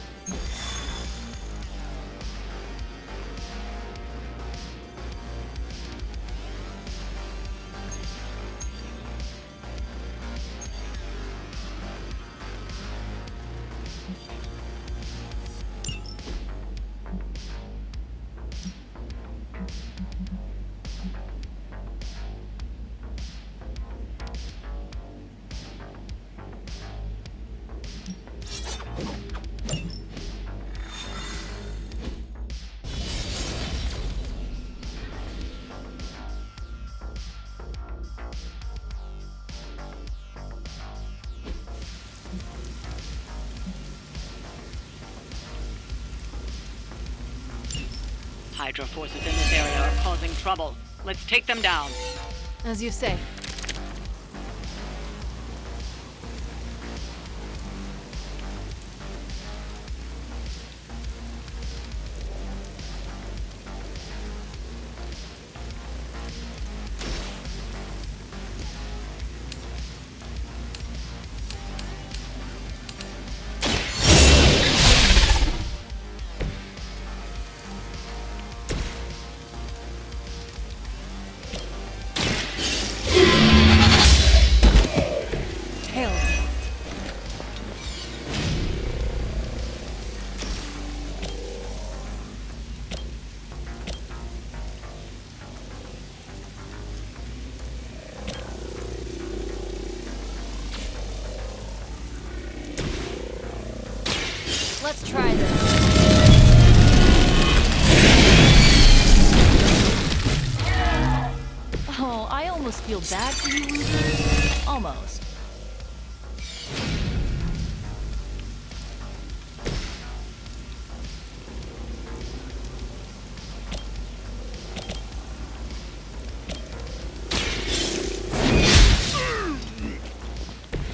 Hydra forces in this area are causing trouble. Let's take them down. As you say. Let's try this. Oh, I almost feel bad for you, losers. Almost.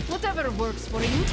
Whatever works for you.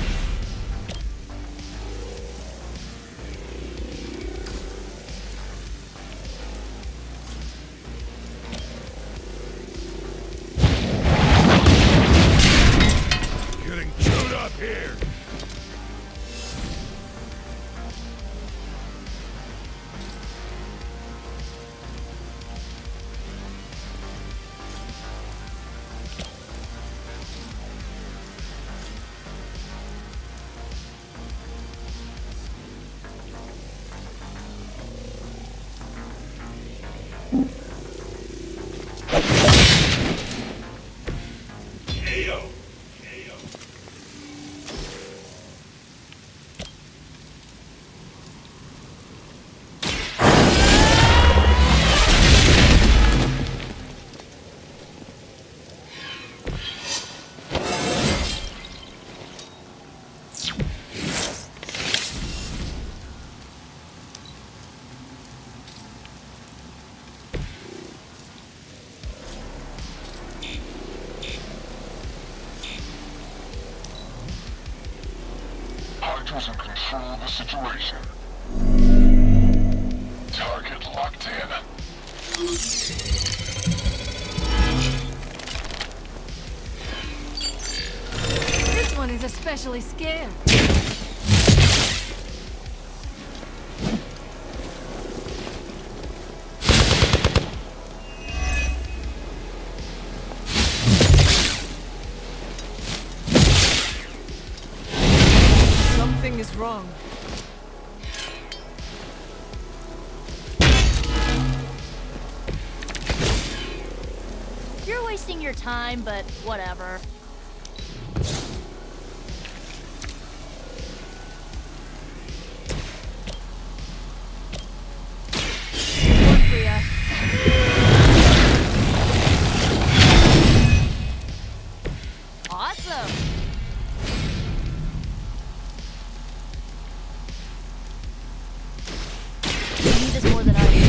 Hydra's in control of the situation. Target locked in. This one is especially scared. Something is wrong. You're wasting your time, but whatever. One for ya. Awesome. You need this more than I do.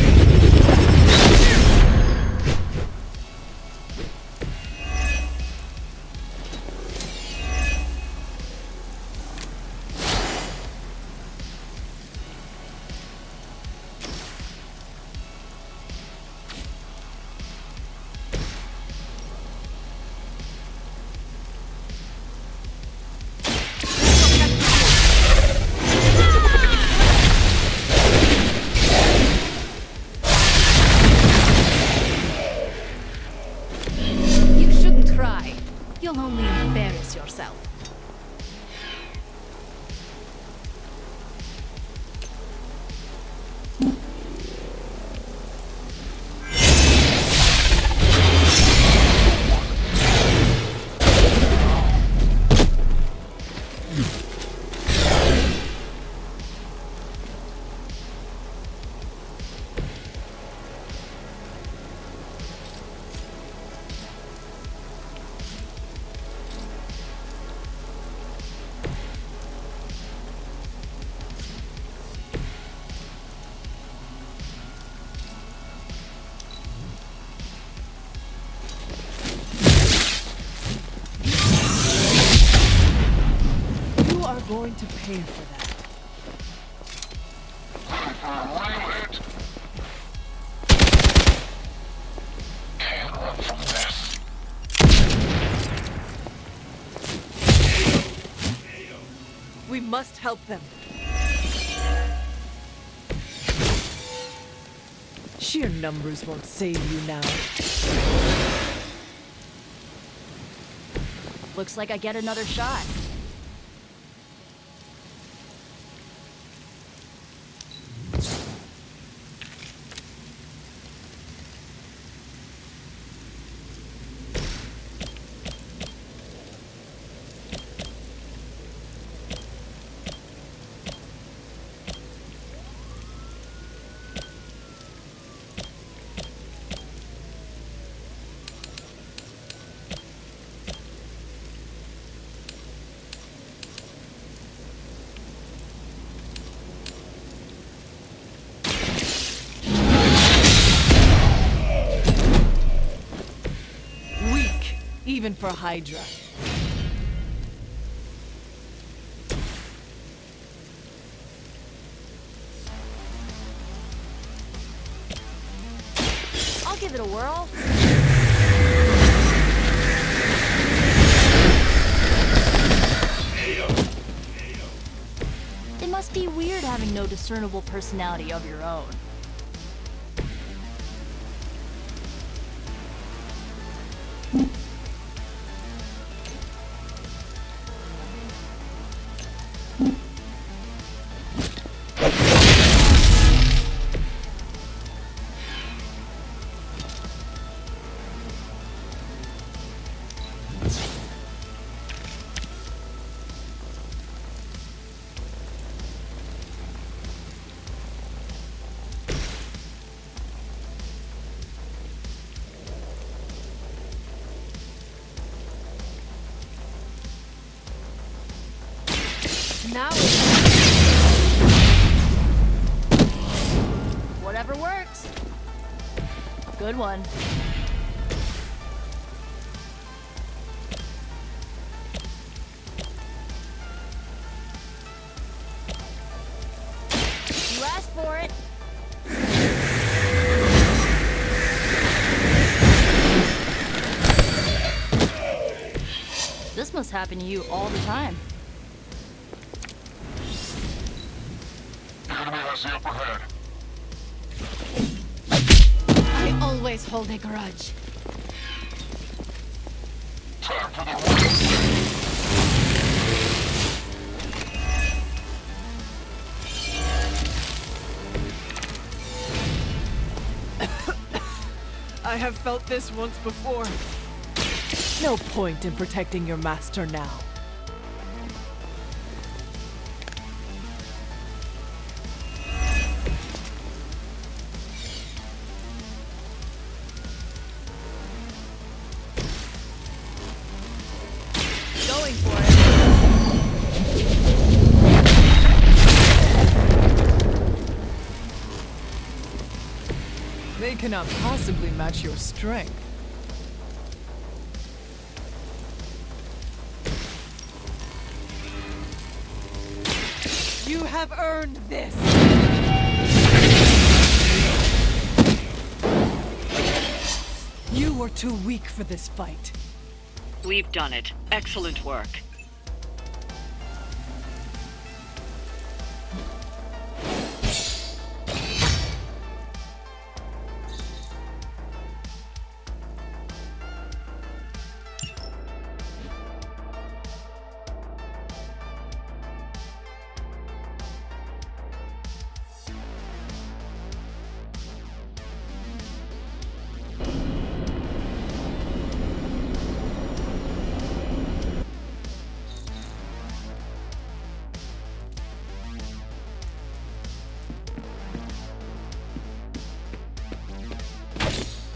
You shouldn't cry. You'll only embarrass yourself. You are going to pay for that. Can't run from this. We must help them. Sheer numbers won't save you now. Looks like I get another shot. Weak, even for Hydra. I'll give it a whirl. It must be weird having no discernible personality of your own. Now Whatever works. Good one. asked for it. This must happen to you all the time. The enemy has the upper hand. I always hold a grudge. Time for the real thing. I have felt this once before. No point in protecting your master now. Going for it. They cannot possibly match your strength. You have earned this! You were too weak for this fight. We've done it. Excellent work.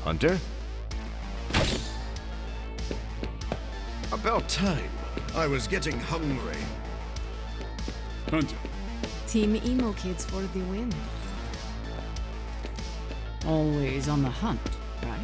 Hunter? About time. I was getting hungry. Hunter. Team Emo Kids for the win. Always on the hunt, right?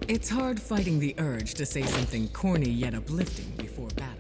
It's hard fighting the urge to say something corny yet uplifting before battle.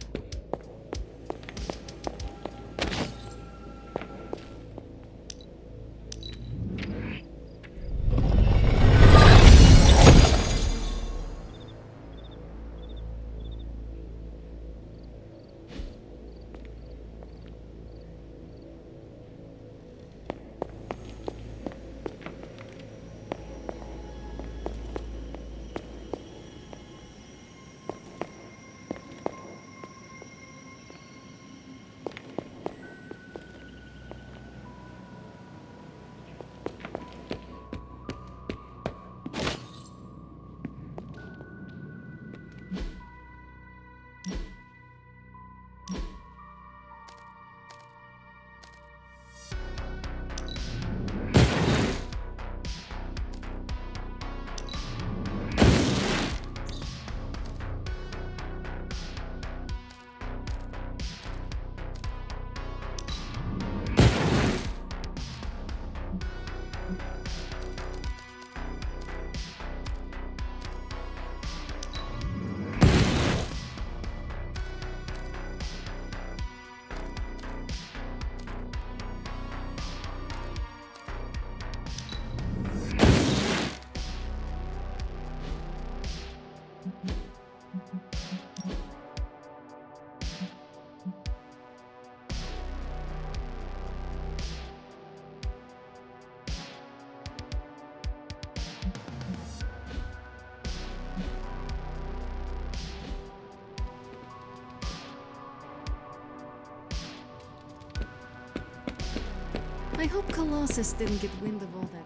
I hope Colossus didn't get wind of all that.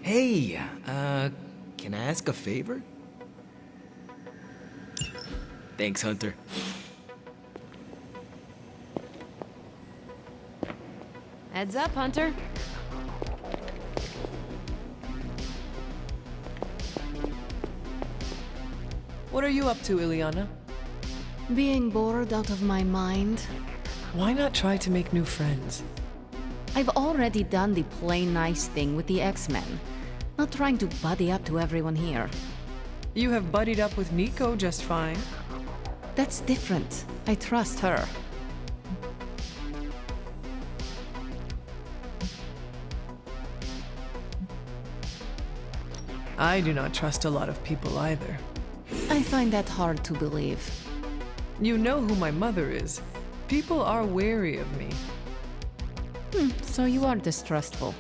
Hey, can I ask a favor? Thanks, Hunter. Heads up, Hunter. What are you up to, Ileana? Being bored out of my mind. Why not try to make new friends? I've already done the play nice thing with the X-Men. Not trying to buddy up to everyone here. You have buddied up with Nico just fine. That's different. I trust her. I do not trust a lot of people either. I find that hard to believe. You know who my mother is. People are wary of me. So you are distrustful.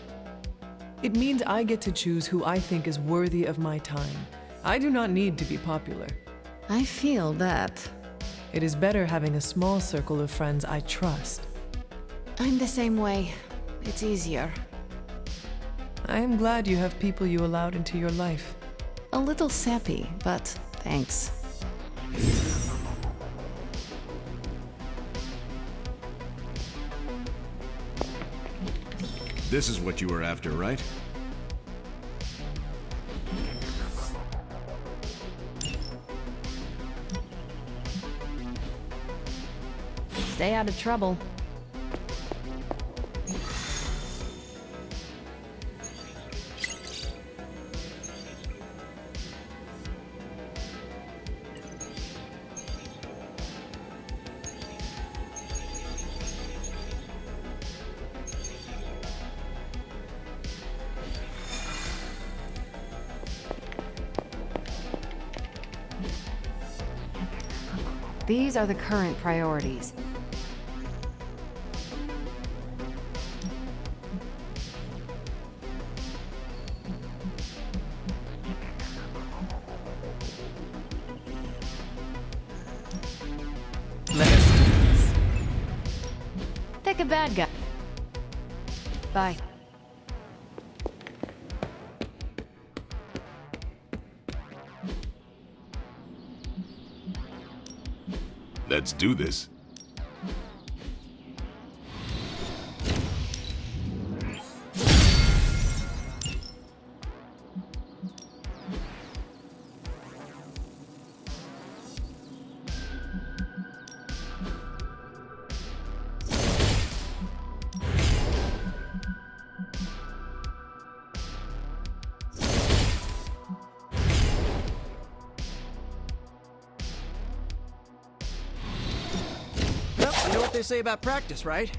It means I get to choose who I think is worthy of my time. I do not need to be popular. I feel that. It is better having a small circle of friends I trust. I'm the same way. It's easier. I am glad you have people you allowed into your life. A little sappy, but thanks. This is what you were after, right? Stay out of trouble. These are the current priorities. Let's do this. Pick a bad guy. Bye. Let's do this. Well, you know what they say about practice, right?